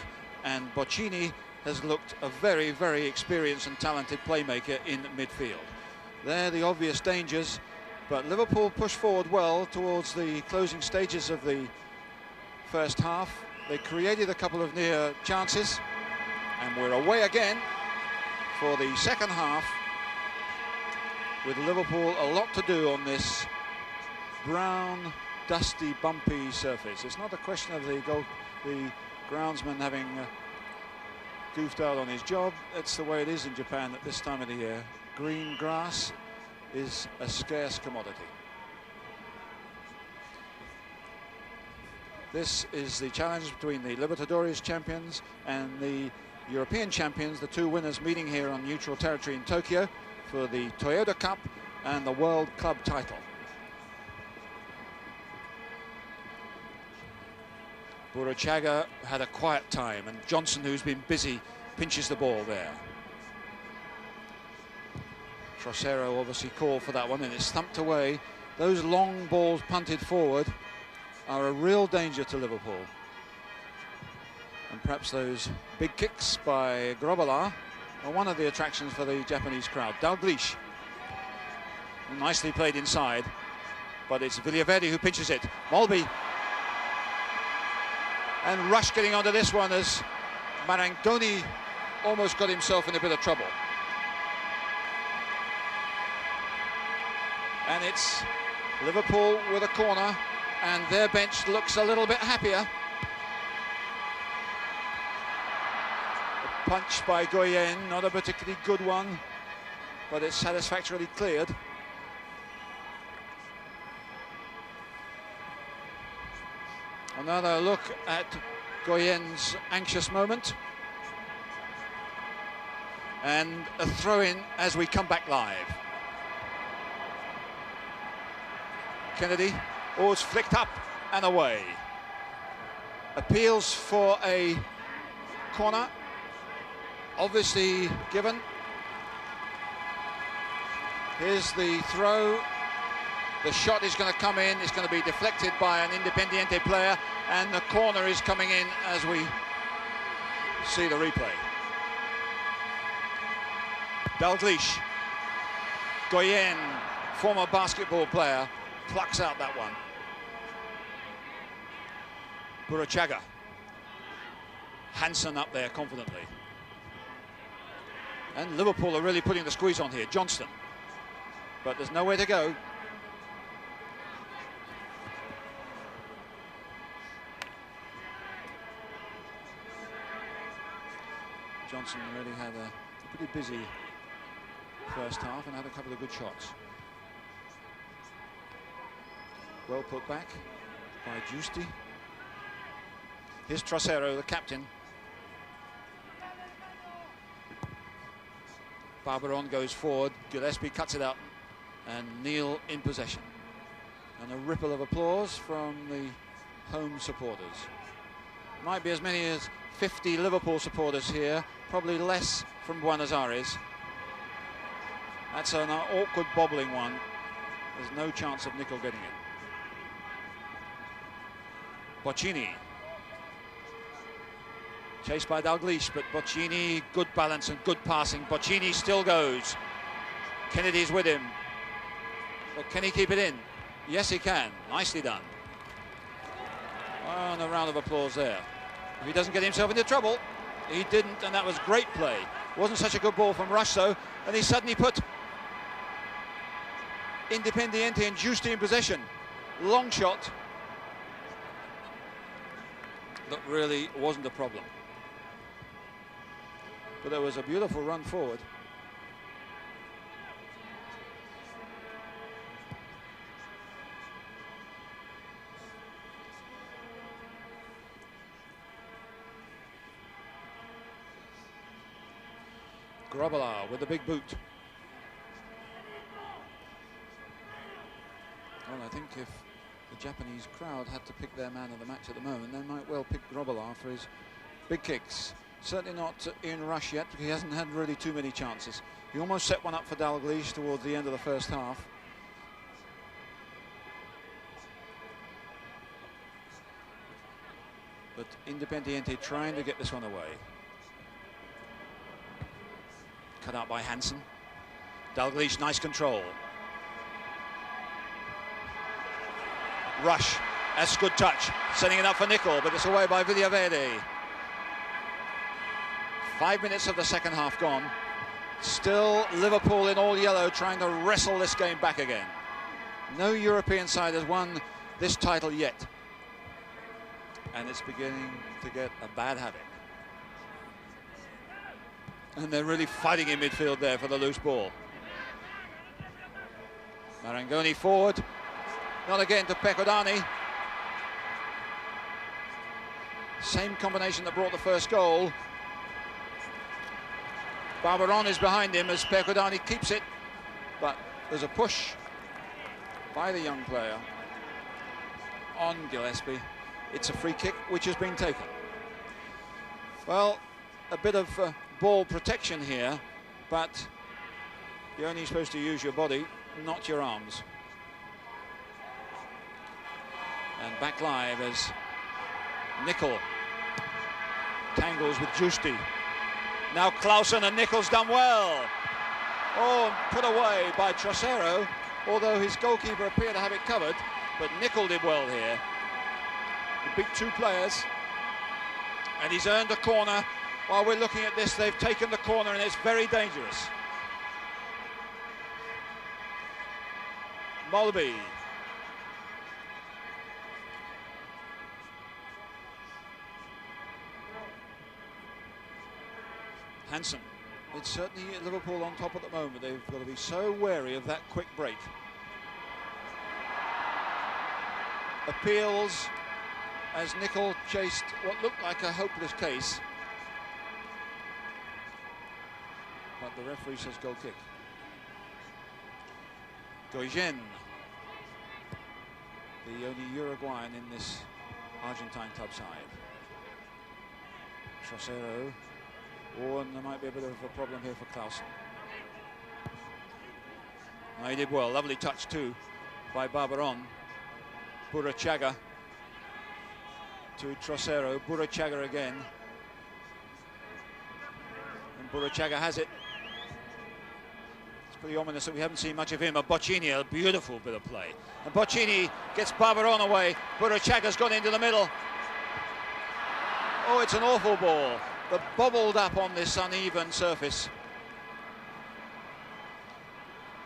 and Bochini has looked a very, very experienced and talented playmaker in midfield. They're the obvious dangers, but Liverpool pushed forward well towards the closing stages of the first half. They created a couple of near chances, and we're away again for the second half, with Liverpool a lot to do on this brown, dusty, bumpy surface. It's not a question of the groundsman having goofed out on his job. It's the way it is in Japan at this time of the year. Green grass is a scarce commodity. This is the challenge between the Libertadores champions and the European champions, the two winners meeting here on neutral territory in Tokyo for the Toyota Cup and the World Club title. Burruchaga had a quiet time, and Johnson, who's been busy, pinches the ball there. Trocero obviously called for that one, and it's thumped away. Those long balls punted forward are a real danger to Liverpool. And perhaps those big kicks by Grobala are one of the attractions for the Japanese crowd. Dalglish, nicely played inside, but it's Villaverde who pinches it. Molby, and Rush getting onto this one as Marangoni almost got himself in a bit of trouble. And it's Liverpool with a corner, and their bench looks a little bit happier. A punch by Goyen, not a particularly good one, but it's satisfactorily cleared. Another look at Goyen's anxious moment. And a throw-in as we come back live. Kennedy, it's flicked up and away. Appeals for a corner, obviously given. Here's the throw. The shot is going to come in, it's going to be deflected by an Independiente player, and the corner is coming in as we see the replay. Dalglish, Goyen, former basketball player, plucks out that one. Burachaga. Hansen up there confidently. And Liverpool are really putting the squeeze on here. Johnston. But there's nowhere to go. Johnson really had a pretty busy first half and had a couple of good shots. Well put back by Giusti. Here's Trocero, the captain. Barbaron goes forward, Gillespie cuts it out, and Neal in possession. And a ripple of applause from the home supporters. Might be as many as 50 Liverpool supporters here, probably less from Buenos Aires. That's an awkward bobbling one. There's no chance of Nicol getting it. Bochini. Chased by Dalglish, but Bochini, good balance and good passing. Bochini still goes. Kennedy's with him. But can he keep it in? Yes, he can. Nicely done. Oh, and a round of applause there. If he doesn't get himself into trouble, he didn't, and that was great play. Wasn't such a good ball from Rush, though, and he suddenly put Independiente and Giusti in possession. Long shot. That really wasn't a problem. But there was a beautiful run forward. Grobbelaar with the big boot. Well, I think if the Japanese crowd had to pick their man of the match at the moment, they might well pick Grobbelaar for his big kicks. Certainly not in Rush yet, because he hasn't had really too many chances. He almost set one up for Dalglish towards the end of the first half. But Independiente trying to get this one away. Cut out by Hansen. Dalglish, nice control. Rush, that's a good touch. Setting it up for Nicol, but it's away by Villaverde. 5 minutes of the second half gone. Still Liverpool in all yellow trying to wrestle this game back again. No European side has won this title yet. And it's beginning to get a bad habit. And they're really fighting in midfield there for the loose ball. Marangoni forward. Not again to Pecodani. Same combination that brought the first goal. Barbaron is behind him as Pecodani keeps it. But there's a push by the young player on Gillespie. It's a free kick which has been taken. Well, a bit of ball protection here, but you're only supposed to use your body, not your arms. And back live as Nicol tangles with Giusti. Now Clausen, and Nicol's done well. Oh, put away by Trocero, although his goalkeeper appeared to have it covered, but Nicol did well here. He beat two players, and he's earned a corner. While we're looking at this, they've taken the corner, and it's very dangerous. Molby. Hansen. It's certainly Liverpool on top at the moment. They've got to be so wary of that quick break. Appeals as Nicol chased what looked like a hopeless case. But the referee says goal kick. Goyen, the only Uruguayan in this Argentine club side. Trocero. Oh, and there might be a bit of a problem here for Clausen. Oh, he did well. Lovely touch too by Barbaron. Burachaga to Trocero. Burachaga again. And Burachaga has it. It's pretty ominous that we haven't seen much of him. And Bochini, a beautiful bit of play. And Bochini gets Barbaron away. Burachaga's gone into the middle. Oh, it's an awful ball that bobbled up on this uneven surface.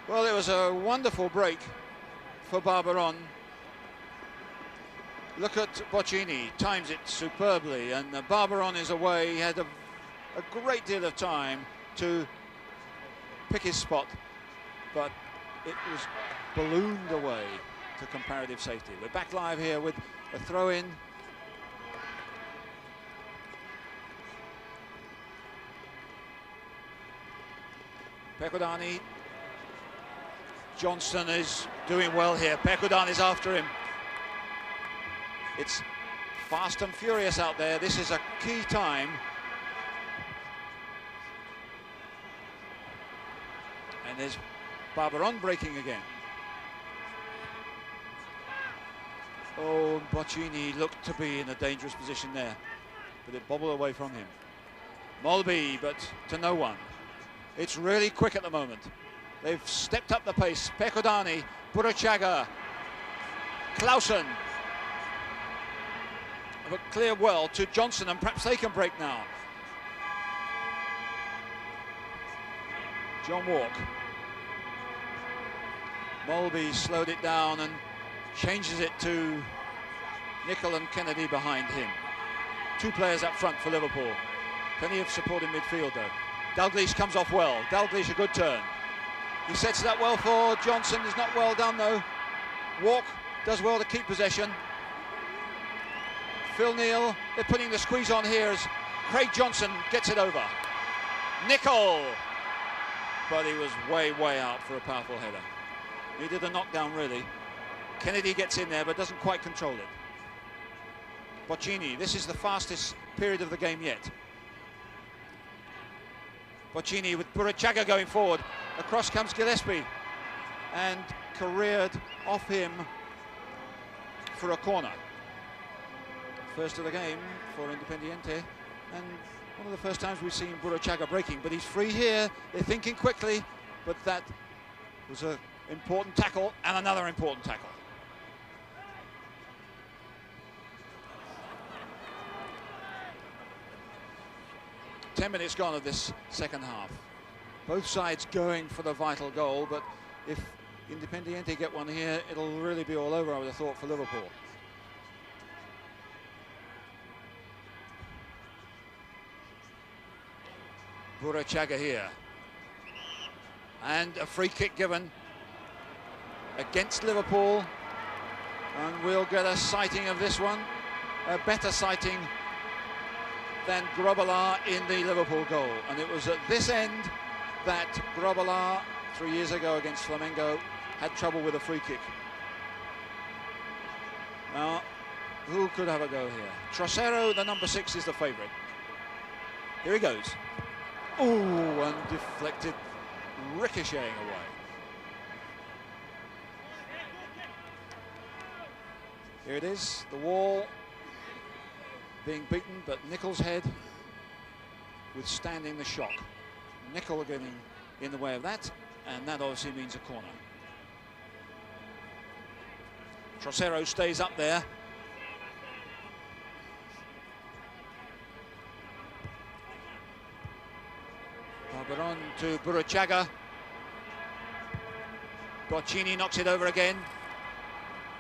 Well, it was a wonderful break for Barbaron. Look at Bochini, times it superbly, and Barbaron is away. He had a great deal of time to pick his spot, but it was ballooned away to comparative safety. We're back live here with a throw-in. Pecodani. Johnson is doing well here. Pecodani is after him. It's fast and furious out there. This is a key time. And there's Barbaron breaking again. Oh, Bochini looked to be in a dangerous position there, but it bobbled away from him. Molby, but to no one. It's really quick at the moment. They've stepped up the pace. Pecodani, Burachaga, Clausen. But clear well to Johnson, and perhaps they can break now. John Walk. Molby slowed it down and changes it to Nicol and Kennedy behind him. Two players up front for Liverpool. Plenty of support in midfield though. Dalglish comes off well. Dalglish a good turn. He sets it up well for Johnson. It's not well done though. Walk does well to keep possession. Phil Neal, they're putting the squeeze on here as Craig Johnson gets it over. Nicol, but he was way out for a powerful header. He did a knockdown really. Kennedy gets in there but doesn't quite control it. Bochini, this is the fastest period of the game yet. Bochini with Burachaga going forward. Across comes Gillespie and careered off him for a corner. First of the game for Independiente, and one of the first times we've seen Burachaga breaking, but he's free here. They're thinking quickly, but that was an important tackle and another important tackle. Ten minutes gone of this second half. Both sides going for the vital goal, but if Independiente get one here, it'll really be all over, I would have thought, for Liverpool. Burachaga here. And a free kick given against Liverpool. And we'll get a sighting of this one. A better sighting than Grobbelaar in the Liverpool goal. And it was at this end that Grobbelaar, 3 years ago against Flamengo, had trouble with a free kick. Now, who could have a go here? Trocero, the number 6, is the favourite. Here he goes. Oh, and deflected, ricocheting away. Here it is, the wall being beaten, but Nicol's head withstanding the shock. Nicol getting in the way of that, and that obviously means a corner. Trocero stays up there. Barbaron to Burachaga. Bochini knocks it over again.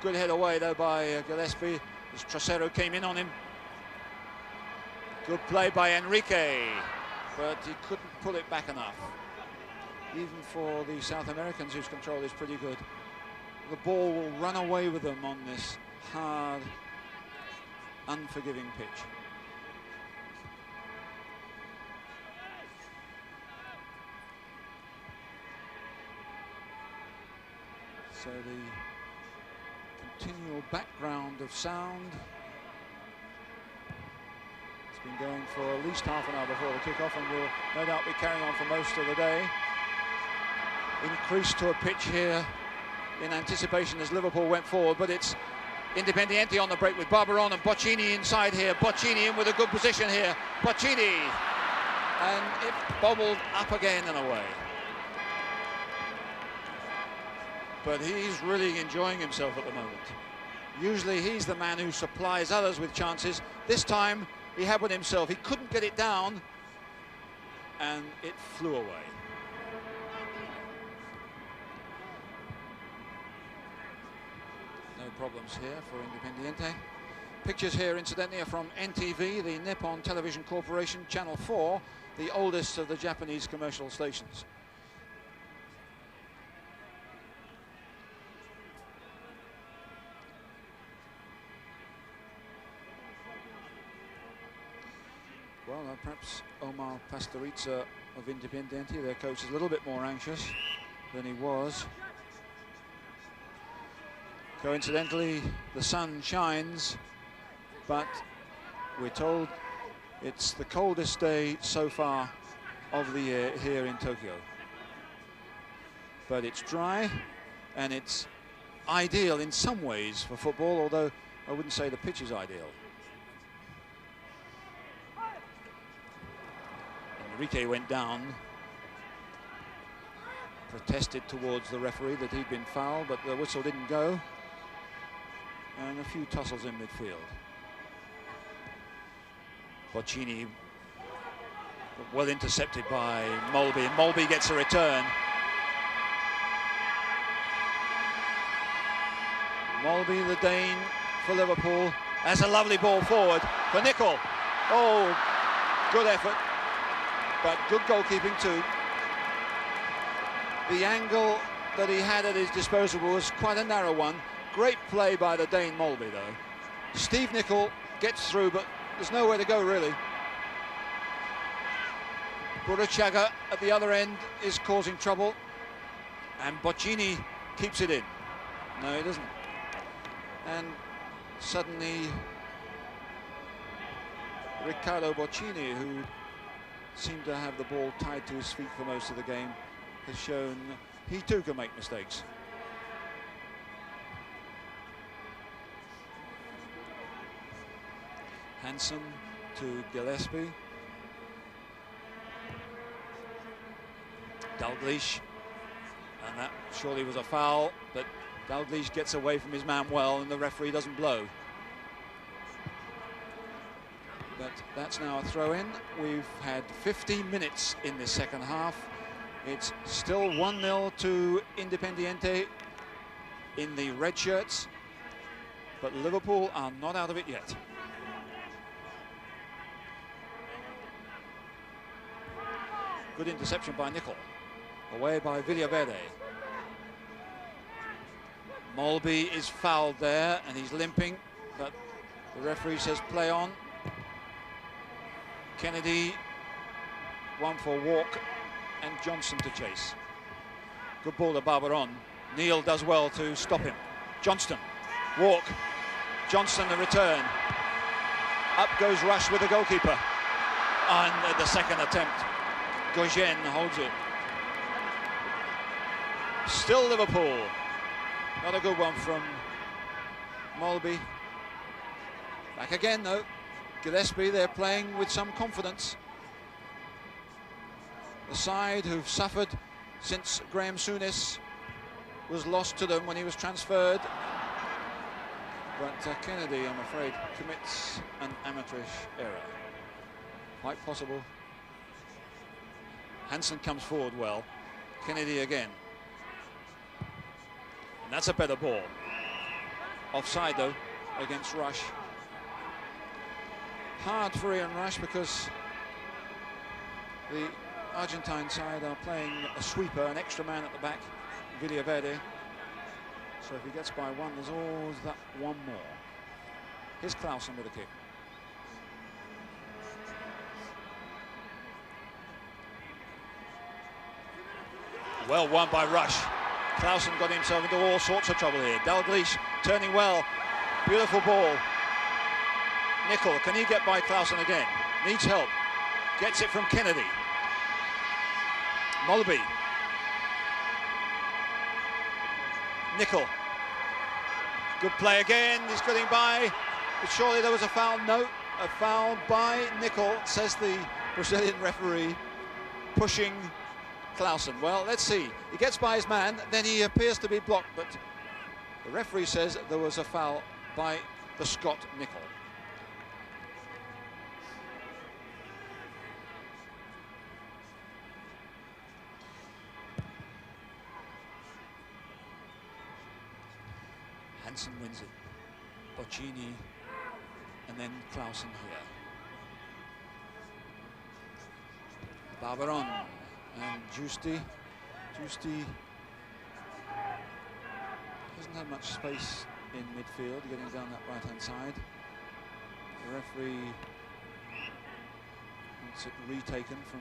Good head away though by Gillespie as Trocero came in on him. Good play by Enrique, but he couldn't pull it back enough. Even for the South Americans, whose control is pretty good, the ball will run away with them on this hard, unforgiving pitch. So the continual background of sound. It's been going for at least half an hour before the kickoff, and will no doubt be carrying on for most of the day. Increased to a pitch here in anticipation as Liverpool went forward, but it's Independiente on the break with Barbaron and Bochini inside here. Bochini in with a good position here. Bochini, and it bobbled up again and away. But he's really enjoying himself at the moment. Usually he's the man who supplies others with chances. This time he had with himself. He couldn't get it down, and it flew away. No problems here for Independiente. Pictures here, incidentally, are from NTV, the Nippon Television Corporation, Channel 4, the oldest of the Japanese commercial stations. Well, perhaps Omar Pastoriza of Independiente, their coach, is a little bit more anxious than he was. Coincidentally, the sun shines, but we're told it's the coldest day so far of the year here in Tokyo. But it's dry, and it's ideal in some ways for football, although I wouldn't say the pitch is ideal. Enrique went down, protested towards the referee that he'd been fouled, but the whistle didn't go, and a few tussles in midfield. Bochini, well intercepted by Molby, and Molby gets a return. Molby, the Dane for Liverpool, has a lovely ball forward for Nicol. Oh, good effort, but good goalkeeping too. The angle that he had at his disposal was quite a narrow one. Great play by the Dane Molby, though. Steve Nicol gets through, but there's nowhere to go, really. Burachaga at the other end is causing trouble, and Bochini keeps it in. No, he doesn't. And suddenly, Riccardo Bochini, who seemed to have the ball tied to his feet for most of the game, has shown he too can make mistakes. Hansen to Gillespie. Dalglish, and that surely was a foul, but Dalglish gets away from his man well, and the referee doesn't blow. But that's now a throw-in. We've had 15 minutes in this second half. It's still 1-0 to Independiente in the red shirts, but Liverpool are not out of it yet. Good interception by Nicol. Away by Villaverde. Molby is fouled there, and he's limping, but the referee says play on. Kennedy, one for Walk, and Johnson to chase. Good ball to Barbaron. Neal does well to stop him. Johnston, Walk, Johnson the return. Up goes Rush with the goalkeeper. And the second attempt, Gauguin holds it. Still Liverpool. Not a good one from Molby. Back again though. Gillespie, they're playing with some confidence. The side who've suffered since Graham Souness was lost to them when he was transferred. But Kennedy, I'm afraid, commits an amateurish error. Quite possible. Hansen comes forward well. Kennedy again. And that's a better ball. Offside though, against Rush. Hard for Ian Rush because the Argentine side are playing a sweeper, an extra man at the back, Villaverde. So if he gets by one, there's always that one more. Here's Clausen with a kick. Well won by Rush. Clausen got himself into all sorts of trouble here. Dalglish turning well. Beautiful ball. Nicol, can he get by Clausen again? Needs help. Gets it from Kennedy. Molby. Nicol. Good play again. He's getting by. But surely there was a foul. No, a foul by Nicol, says the Brazilian referee, pushing Clausen. Well, let's see. He gets by his man, then he appears to be blocked, but the referee says there was a foul by the Scot Nicol. Hansen wins it. Bochini, and then Clausen here. Barbaron and Giusti. Giusti doesn't have much space in midfield, getting down that right-hand side. The referee wants it retaken from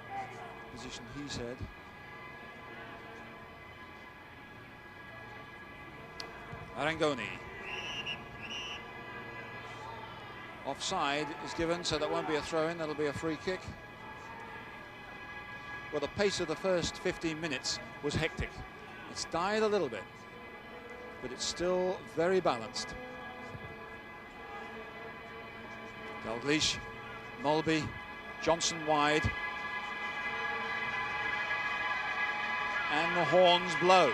the position he said. Arangoni. Offside is given, so that won't be a throw-in, that'll be a free kick. Well, the pace of the first 15 minutes was hectic. It's died a little bit, but it's still very balanced. Dalglish, Mulby, Johnson wide. And the horns blow.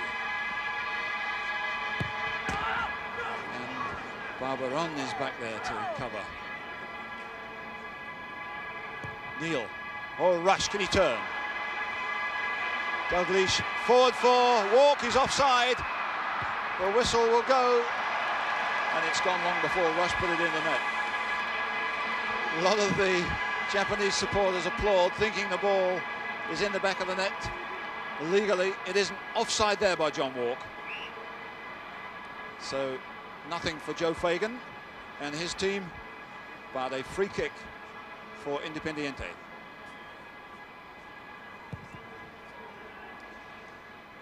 And Barbaron is back there to cover. Neil, oh, Rush, can he turn? Dalglish, forward for Walk, he's offside. The whistle will go, and it's gone long before Rush put it in the net. A lot of the Japanese supporters applaud, thinking the ball is in the back of the net. Legally, it isn't. Offside there by John Walk. So, nothing for Joe Fagan and his team, but a free kick for Independiente.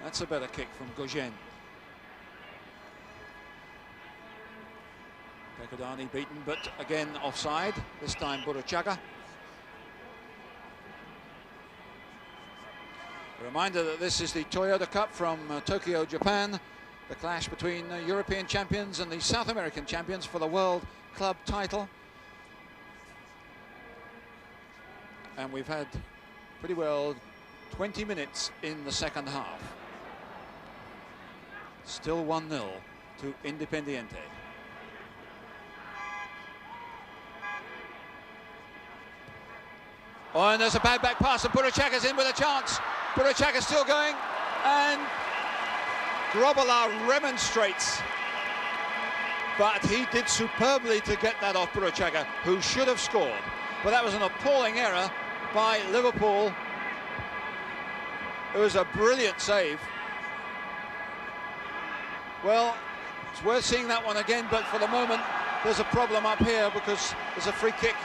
That's a better kick from Gauguin. Pekadani beaten, but again offside. This time Buruchaga. A reminder that this is the Toyota Cup from Tokyo, Japan. The clash between European champions and the South American champions for the World Club title. And we've had pretty well 20 minutes in the second half. Still 1-0 to Independiente. Oh, and there's a bad back pass, and Buruchaga's in with a chance. Buruchaga's still going, and Grobbelaar remonstrates. But he did superbly to get that off Buruchaga, who should have scored. But that was an appalling error by Liverpool. It was a brilliant save. Well, it's worth seeing that one again, but for the moment, there's a problem up here because there's a free kick.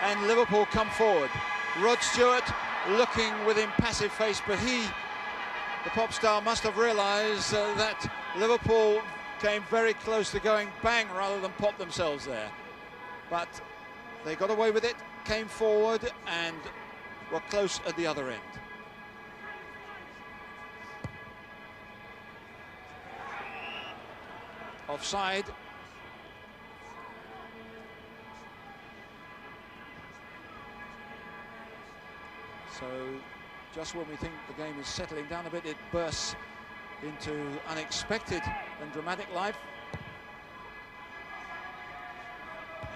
And Liverpool come forward. Rod Stewart looking with impassive face, but the pop star, must have realised that Liverpool came very close to going bang rather than pop themselves there. But they got away with it, came forward, and were close at the other end. Offside. So just when we think the game is settling down a bit, it bursts into unexpected and dramatic life.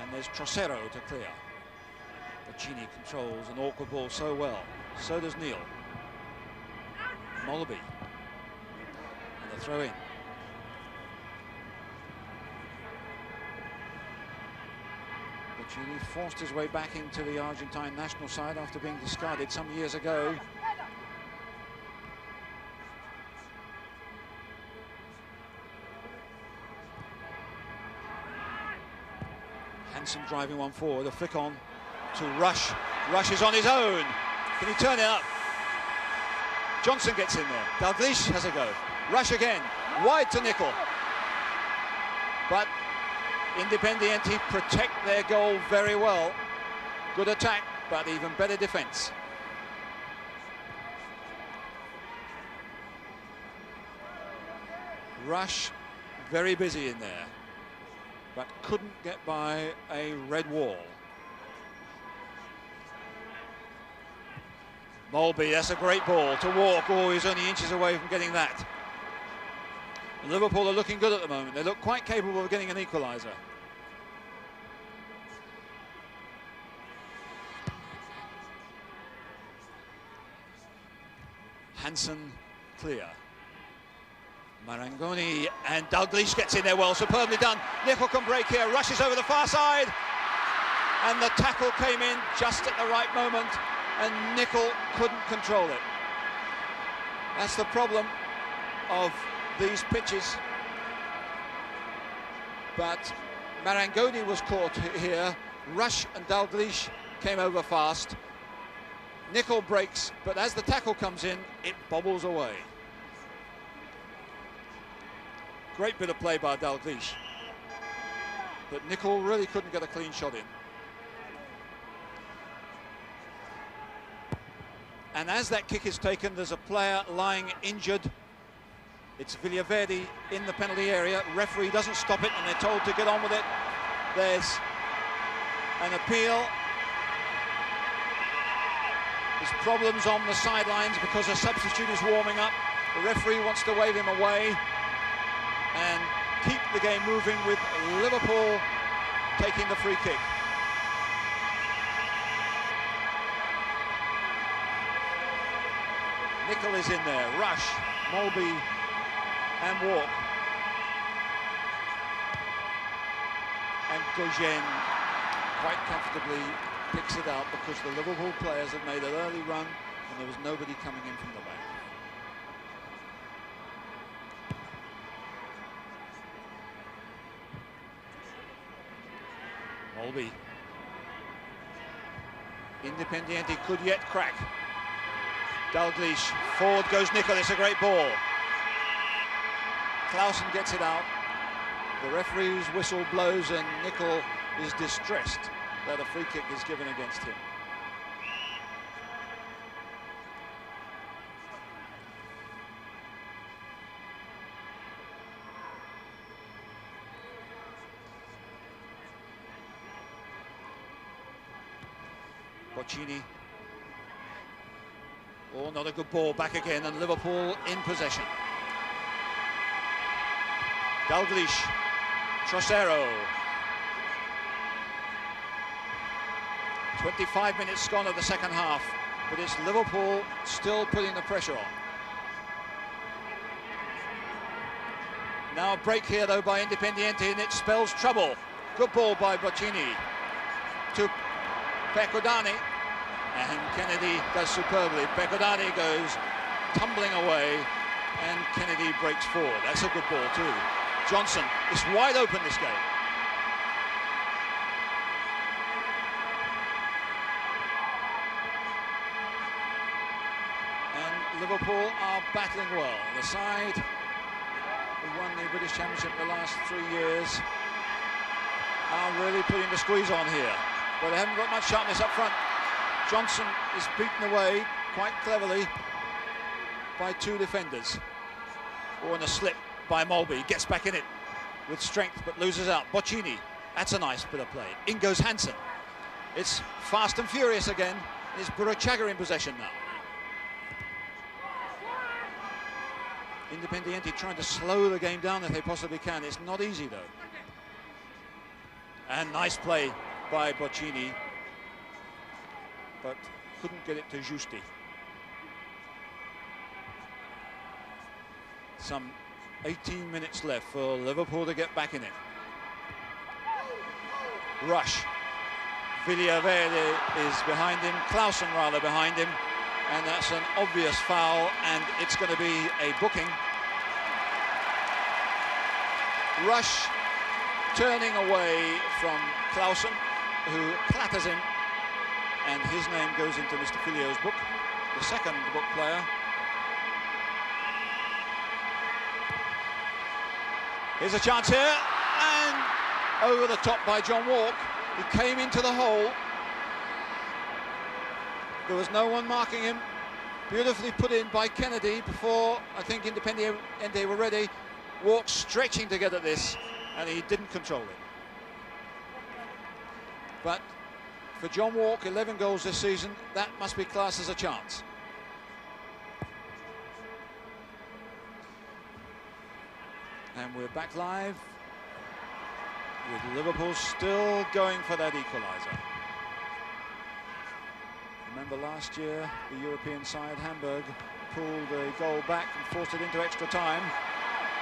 And there's Trocero to clear. Bochini controls an awkward ball so well. So does Neil. Mulby. And the throw in. Bochini forced his way back into the Argentine national side after being discarded some years ago. Hansen driving one forward, a flick on to Rush. Rush is on his own. Can he turn it up? Johnson gets in there. Dalglish has a go. Rush again, wide to Nickel. But Independiente protect their goal very well. Good attack, but even better defense. Rush very busy in there, but couldn't get by a red wall. Mulby, that's a great ball to Walk. Oh, he's only inches away from getting that. And Liverpool are looking good at the moment. They look quite capable of getting an equaliser. Hansen clear. Marangoni, and Dalglish gets in there well, superbly done. Nicol can break here, rushes over the far side, and the tackle came in just at the right moment, and Nicol couldn't control it. That's the problem of these pitches. But Marangoni was caught here. Rush and Dalglish came over fast. Nicol breaks, but as the tackle comes in, it bobbles away. Great bit of play by Dalglish, but Nicol really couldn't get a clean shot in. And as that kick is taken, there's a player lying injured. It's Villaverde in the penalty area. Referee doesn't stop it, and they're told to get on with it. There's an appeal. There's problems on the sidelines because a substitute is warming up. The referee wants to wave him away and keep the game moving, with Liverpool taking the free kick. Nicol is in there, Rush, Mulby and Walk. And Gauguin quite comfortably picks it out because the Liverpool players had made an early run and there was nobody coming in from the back. Mulby. Independiente could yet crack. Dalglish, forward goes Nicol, it's a great ball. Clausen gets it out. The referee's whistle blows and Nicol is distressed that a free kick is given against him. Bochini. Oh, not a good ball, back again, and Liverpool in possession. Dalglish, Trocero. 25 minutes gone of the second half, but it's Liverpool still putting the pressure on. Now a break here though by Independiente, and it spells trouble. Good ball by Bochini to Pecodani, and Kennedy does superbly. Pecodani goes tumbling away, and Kennedy breaks forward. That's a good ball too. Johnson is wide open this game. And Liverpool are battling well. The side who won the British Championship the last 3 years are really putting the squeeze on here, but they haven't got much sharpness up front. Johnson is beaten away quite cleverly by two defenders. Or in a slip by Mulby, gets back in it with strength but loses out. Bochini, that's a nice bit of play. In goes Hansen. It's fast and furious again. It's Burruchaga in possession now. Independiente trying to slow the game down if they possibly can. It's not easy though. And nice play by Bochini, but couldn't get it to Justi. Some 18 minutes left for Liverpool to get back in it. Rush. Villaverde is behind him, Clausen rather behind him, and that's an obvious foul, and it's going to be a booking. Rush turning away from Clausen, who clatters him, and his name goes into Mr. Filio's book, the second book player. Here's a chance here, and over the top by John Walk. He came into the hole. There was no one marking him. Beautifully put in by Kennedy before I think Independiente were ready. Walk stretching to get at this, and he didn't control it. But for John Walk, 11 goals this season, that must be classed as a chance. And we're back live with Liverpool still going for that equaliser. Remember last year, the European side, Hamburg, pulled the goal back and forced it into extra time.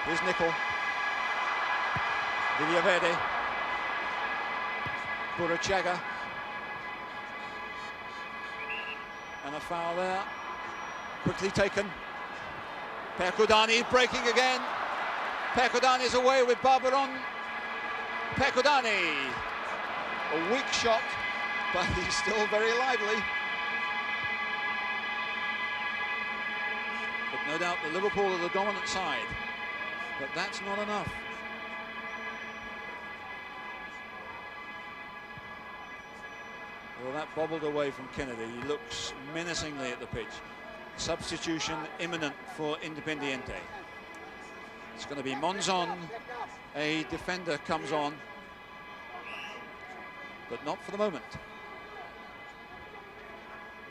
Here's Nickel. Villaverde. Burachaga. And a foul there. Quickly taken. Percudani breaking again. Percudani's away with Barbaron. Percudani. A weak shot, but he's still very lively. But no doubt the Liverpool are the dominant side. But that's not enough. Well, that bobbled away from Kennedy. He looks menacingly at the pitch. Substitution imminent for Independiente. It's going to be Monzon. A defender comes on, but not for the moment.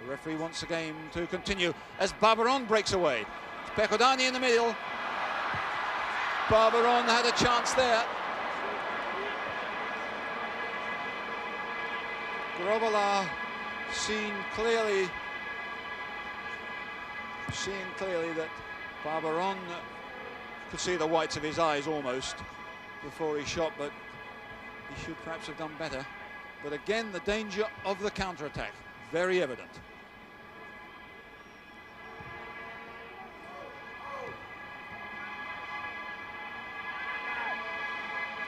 The referee wants the game to continue as Barbaron breaks away. Percudani in the middle. Barbaron had a chance there. Grobbelaar seeing clearly that Barbaron could see the whites of his eyes almost before he shot, but he should perhaps have done better. But again, the danger of the counter-attack, very evident.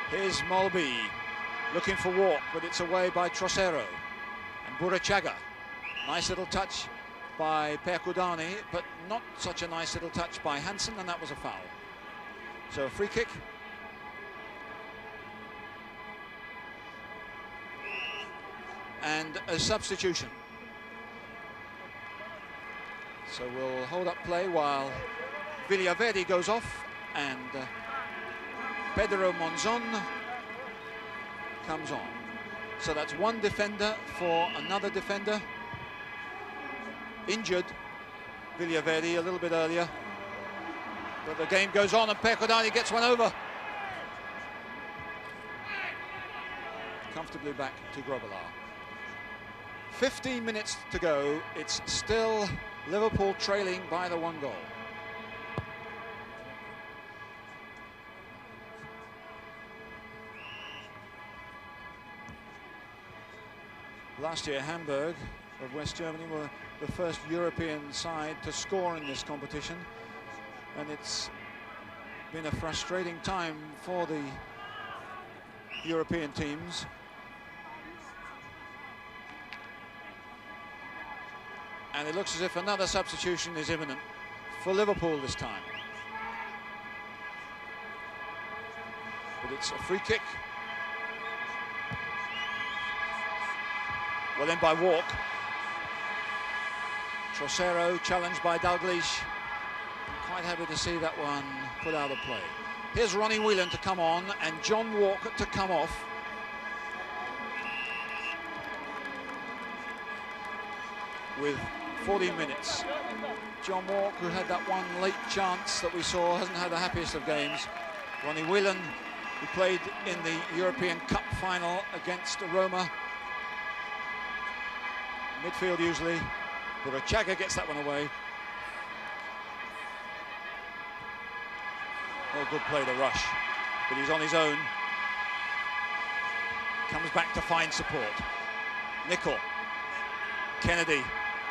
Here's Mulby looking for walk, but it's away by Trocero. And Burachaga, nice little touch by Percudani, but not such a nice little touch by Hansen, and that was a foul. So a free kick. And a substitution. So we'll hold up play while Villaverde goes off and Pedro Monzon comes on. So that's one defender for another defender. Injured, Villaverde a little bit earlier. But the game goes on and Percudani gets one over. Comfortably back to Grobbelaar. 15 minutes to go. It's still Liverpool trailing by the 1 goal. Last year, Hamburg of West Germany were the first European side to score in this competition, and it's been a frustrating time for the European teams. And it looks as if another substitution is imminent for Liverpool this time. But it's a free kick. Well in by Walk. Trocero challenged by Dalglish. Quite happy to see that one put out of play. Here's Ronnie Whelan to come on and John Walk to come off. With 40 minutes. John Walk, who had that one late chance that we saw, hasn't had the happiest of games. Ronnie Whelan, who played in the European Cup final against Roma. Midfield usually, but Burachaga gets that one away. Oh, good play to Rush, but he's on his own. Comes back to find support. Nickel. Kennedy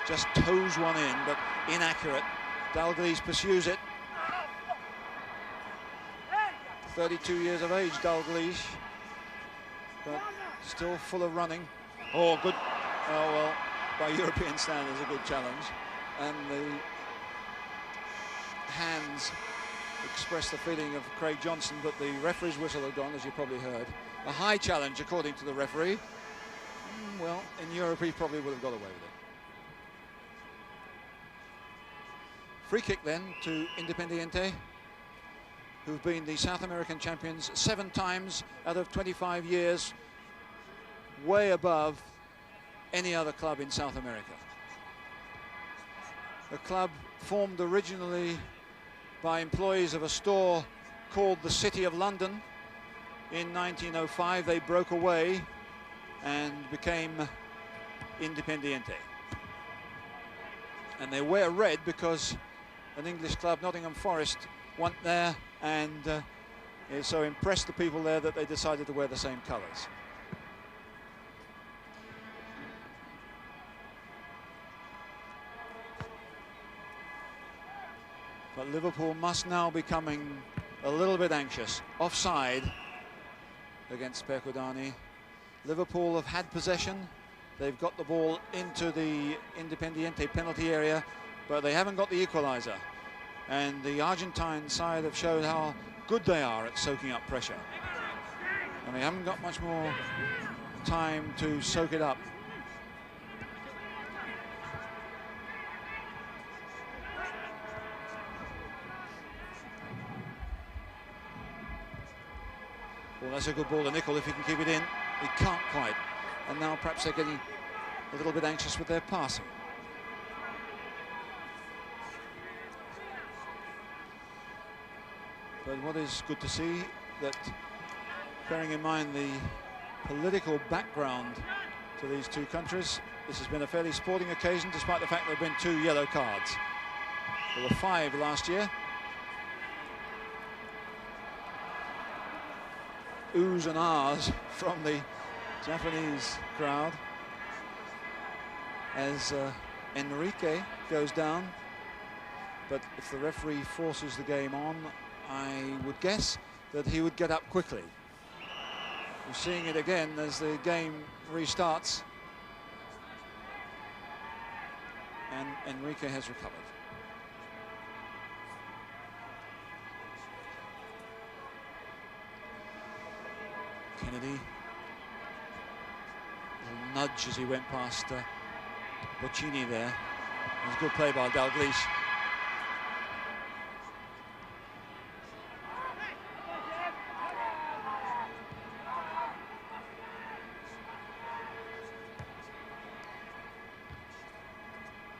just toes one in, but inaccurate. Dalglish pursues it. 32 years of age, Dalglish, but still full of running. Oh, good. Oh, well, by European standards, a good challenge. And the hands express the feeling of Craig Johnson, but the referee's whistle had gone, as you probably heard. A high challenge, according to the referee. Well, in Europe, he probably would have got away with it. Free kick then to Independiente, who've been the South American champions 7 times out of 25 years, way above any other club in South America. The club formed originally by employees of a store called the City of London. In 1905 they broke away and became Independiente. And they wear red because an English club, Nottingham Forest, went there and it so impressed the people there that they decided to wear the same colours. But Liverpool must now be becoming a little bit anxious. Offside against Percudani. Liverpool have had possession. They've got the ball into the Independiente penalty area, but they haven't got the equaliser. And the Argentine side have showed how good they are at soaking up pressure. And they haven't got much more time to soak it up. Well, that's a good ball to Nicol if he can keep it in. He can't quite. And now perhaps they're getting a little bit anxious with their passing. But what is good to see, that bearing in mind the political background to these two countries, this has been a fairly sporting occasion, despite the fact there have been 2 yellow cards. There were 5 last year. Oohs and ahs from the Japanese crowd as Enrique goes down. But if the referee forces the game on, I would guess that he would get up quickly. We're seeing it again as the game restarts. And Enrique has recovered. Kennedy, a nudge as he went past Bochini there. It was a good play by Dalglish.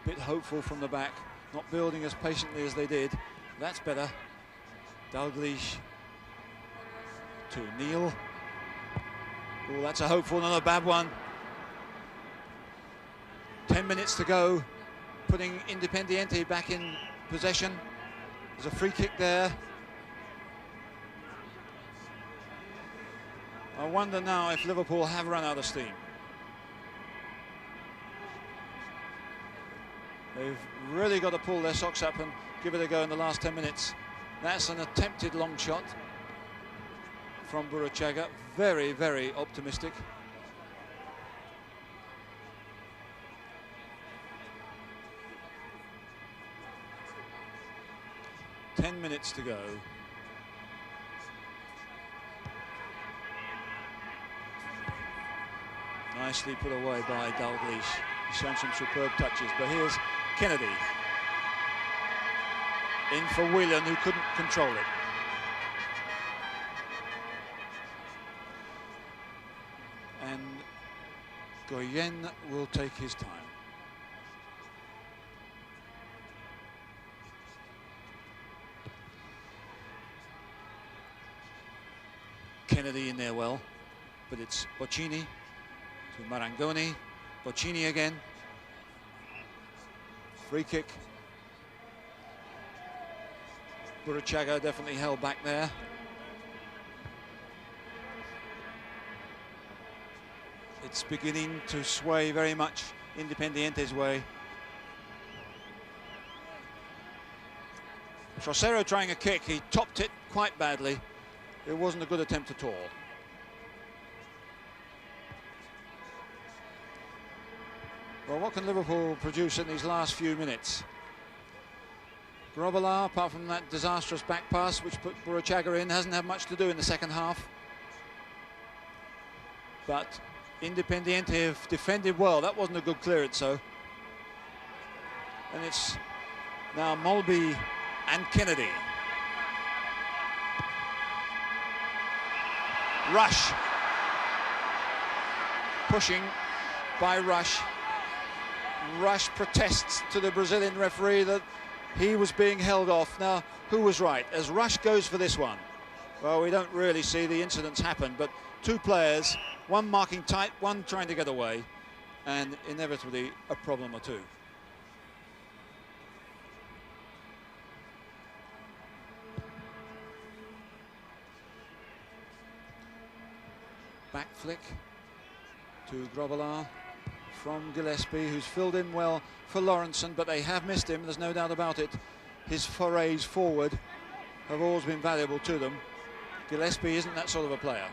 Bit hopeful from the back, not building as patiently as they did. That's better. Dalglish to Neil. Oh, that's a hopeful, not a bad one. 10 minutes to go, putting Independiente back in possession. There's a free kick there. I wonder now if Liverpool have run out of steam. They've really got to pull their socks up and give it a go in the last 10 minutes. That's an attempted long shot from Burruchaga. Very, very optimistic. Ten minutes to go. Nicely put away by Dalglish. He's shown some superb touches, but here's Kennedy in for Whelan, who couldn't control it. And Goyen will take his time. Kennedy in there well, but it's Bochini to Marangoni. Bochini again. Free kick. Burruchaga definitely held back there. It's beginning to sway very much Independiente's way. Trocero trying a kick, he topped it quite badly. It wasn't a good attempt at all. Well, what can Liverpool produce in these last few minutes? Grobbelaar, apart from that disastrous back pass which put Burruchaga in, hasn't had much to do in the second half. But Independiente have defended well. That wasn't a good clearance, though. And it's now Mulby and Kennedy. Rush. Pushing by Rush. Rush protests to the Brazilian referee that he was being held off. Now, who was right? As Rush goes for this one, well, we don't really see the incidents happen, but 2 players, one marking tight, one trying to get away, and inevitably a problem or 2. back flick to Grobbelaar from Gillespie, who's filled in well for Lawrenson, but they have missed him, there's no doubt about it. His forays forward have always been valuable to them. Gillespie isn't that sort of a player.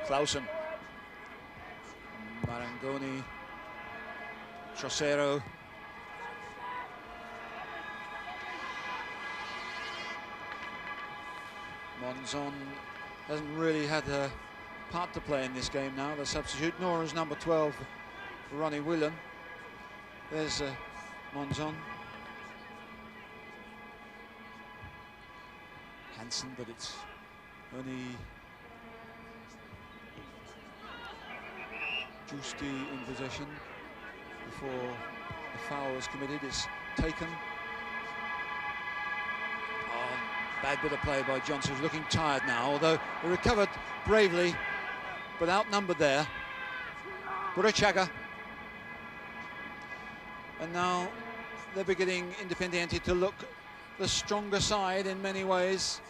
Clausen, Marangoni, Trocero, Monzon hasn't really had a part to play in this game now, the substitute, nor is number 12, Ronnie Whelan. There's Monzon. Hansen, but it's only Giusti in possession before the foul was committed. It's taken. Bad bit of play by Johnson, who's looking tired now, although he recovered bravely, but outnumbered there. Burachaga. And now they're beginning, Independiente, to look the stronger side in many ways.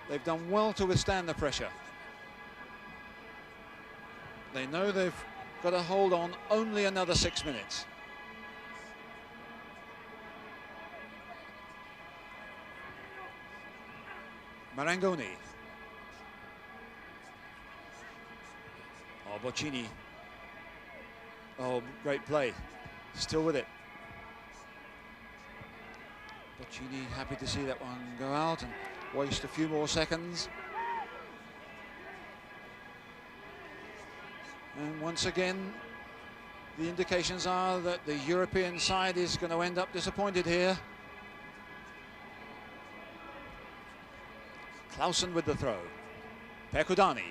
They've done well to withstand the pressure. They know they've got to hold on only another 6 minutes. Marangoni. Oh, Bochini. Oh, great play. Still with it. Bochini happy to see that one go out and waste a few more seconds. And once again, the indications are that the European side is going to end up disappointed here. Clausen with the throw. Pekudani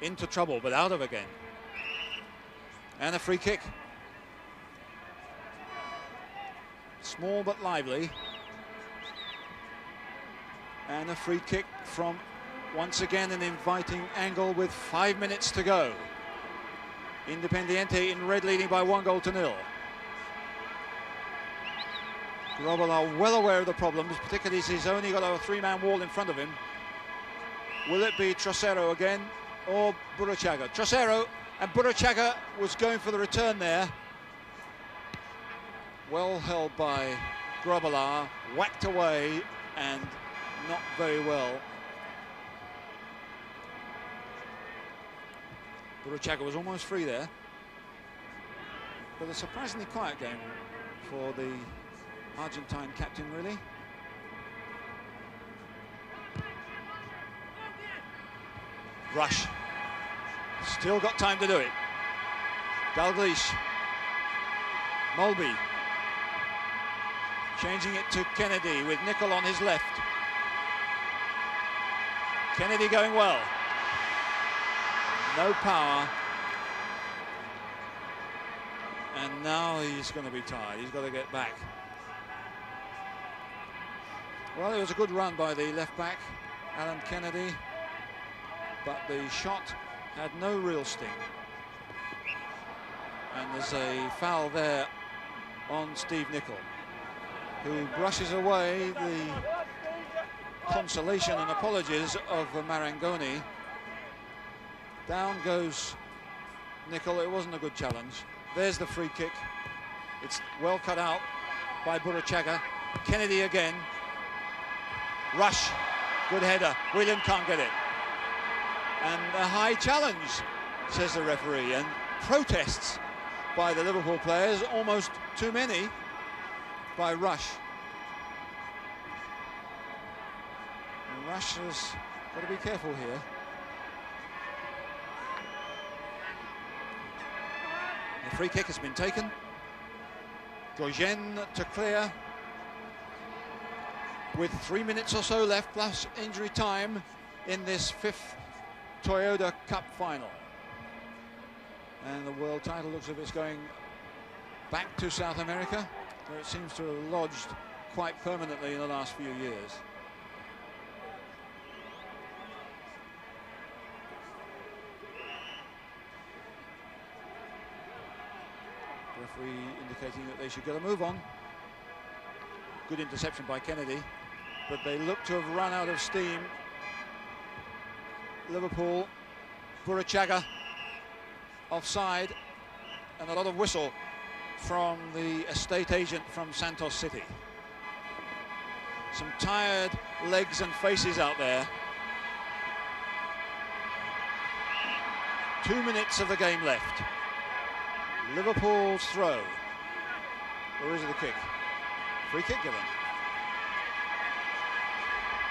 into trouble, but out of again. And a free kick. Small but lively. And a free kick from, once again, an inviting angle with 5 minutes to go. Independiente in red, leading by 1-0. Grobbelaar well aware of the problems, particularly as he's only got a three-man wall in front of him. Will it be Trocero again or Burachaga? Trocero, and Burachaga was going for the return there. Well held by Grobbelaar, whacked away and not very well. Burachaga was almost free there. But a surprisingly quiet game for the Argentine captain, really. Rush. Still got time to do it. Dalglish. Mulby. Changing it to Kennedy with Nicol on his left. Kennedy going well. No power. And now he's going to be tired. He's got to get back. Well, it was a good run by the left back, Alan Kennedy, but the shot had no real sting. And there's a foul there on Steve Nicol, who brushes away the consolation and apologies of Marangoni. Down goes Nicol. It wasn't a good challenge. There's the free kick. It's well cut out by Burachaga. Kennedy again. Rush, good header. William can't get it. And a high challenge, says the referee, and protests by the Liverpool players, almost too many by Rush. And Rush has got to be careful here. The free kick has been taken. Gojen to clear, with 3 minutes or so left, plus injury time in this fifth Toyota Cup final. And the world title looks as if it's going back to South America, where it seems to have lodged quite permanently in the last few years. Referee indicating that they should get a move on. Good interception by Kennedy, but they look to have run out of steam. Liverpool, Burachaga offside, and a lot of whistle from the estate agent from Santos City. Some tired legs and faces out there. 2 minutes of the game left. Liverpool's throw. Or is it a kick? Free kick given.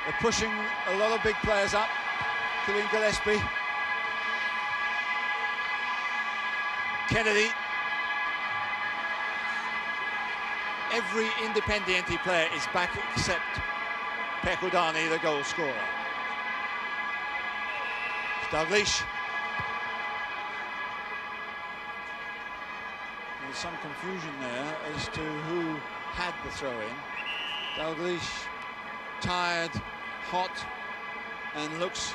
They're pushing a lot of big players up. Kylian Gillespie. Kennedy. Every Independiente player is back except Pekudani, the goal scorer. Dalglish. There's some confusion there as to who had the throw-in. Dalglish, tired, hot, and looks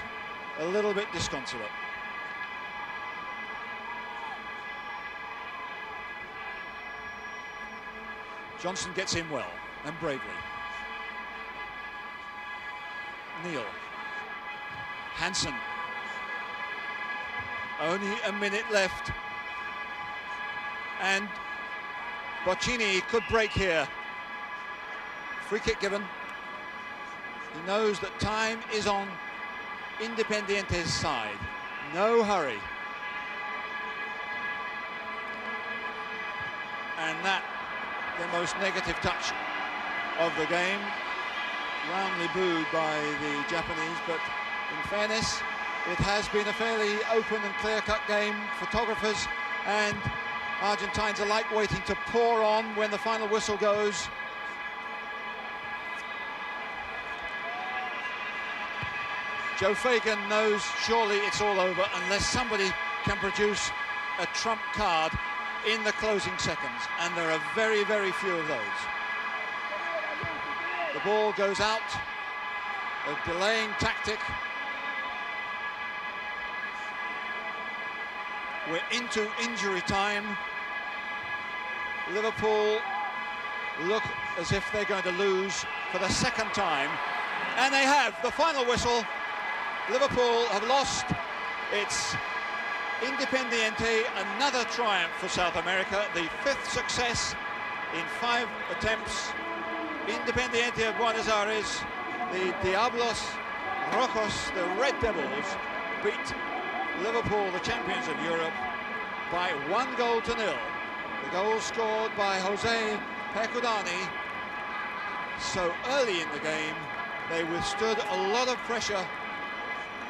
a little bit disconsolate. Johnson gets in well and bravely. Neal. Hansen. Only a minute left. And Bochini could break here. Free kick given. He knows that time is on Independiente's side. No hurry. And that, the most negative touch of the game, roundly booed by the Japanese, but in fairness, it has been a fairly open and clear-cut game. Photographers and Argentines alike waiting to pour on when the final whistle goes. Joe Fagan knows surely it's all over unless somebody can produce a trump card in the closing seconds, and there are very, very few of those. The ball goes out, a delaying tactic. We're into injury time. Liverpool look as if they're going to lose for the second time, and they have. The final whistle. Liverpool have lost. It's Independiente, another triumph for South America, the 5th success in 5 attempts. Independiente of Buenos Aires, the Diablos Rojos, the Red Devils, beat Liverpool, the champions of Europe, by 1-0. The goal scored by Jose Pekudani. So early in the game, they withstood a lot of pressure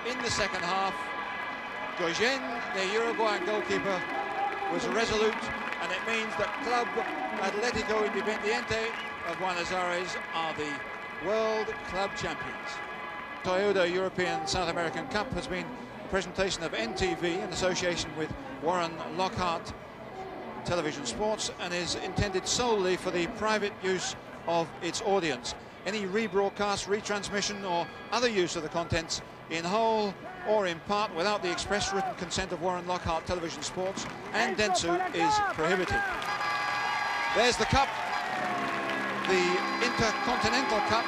in the second half. Goyen, the Uruguayan goalkeeper, was resolute, and it means that Club Atlético Independiente of Buenos Aires are the World Club Champions. Toyota European South American Cup has been a presentation of NTV in association with Warren Lockhart Television Sports, and is intended solely for the private use of its audience. Any rebroadcast, retransmission or other use of the contents in whole or in part without the express written consent of Warren Lockhart Television Sports and Dentsu is prohibited. There's the cup, the Intercontinental Cup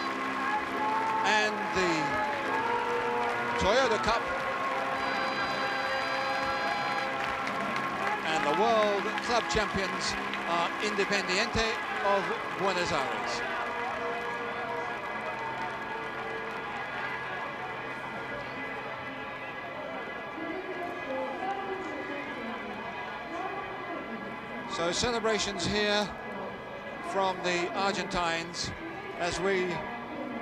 and the Toyota Cup, and the World Club Champions are Independiente of Buenos Aires. So celebrations here from the Argentines, as we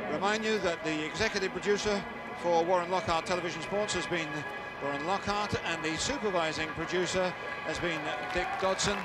remind you that the executive producer for Warren Lockhart Television Sports has been Warren Lockhart, and the supervising producer has been Dick Dodson.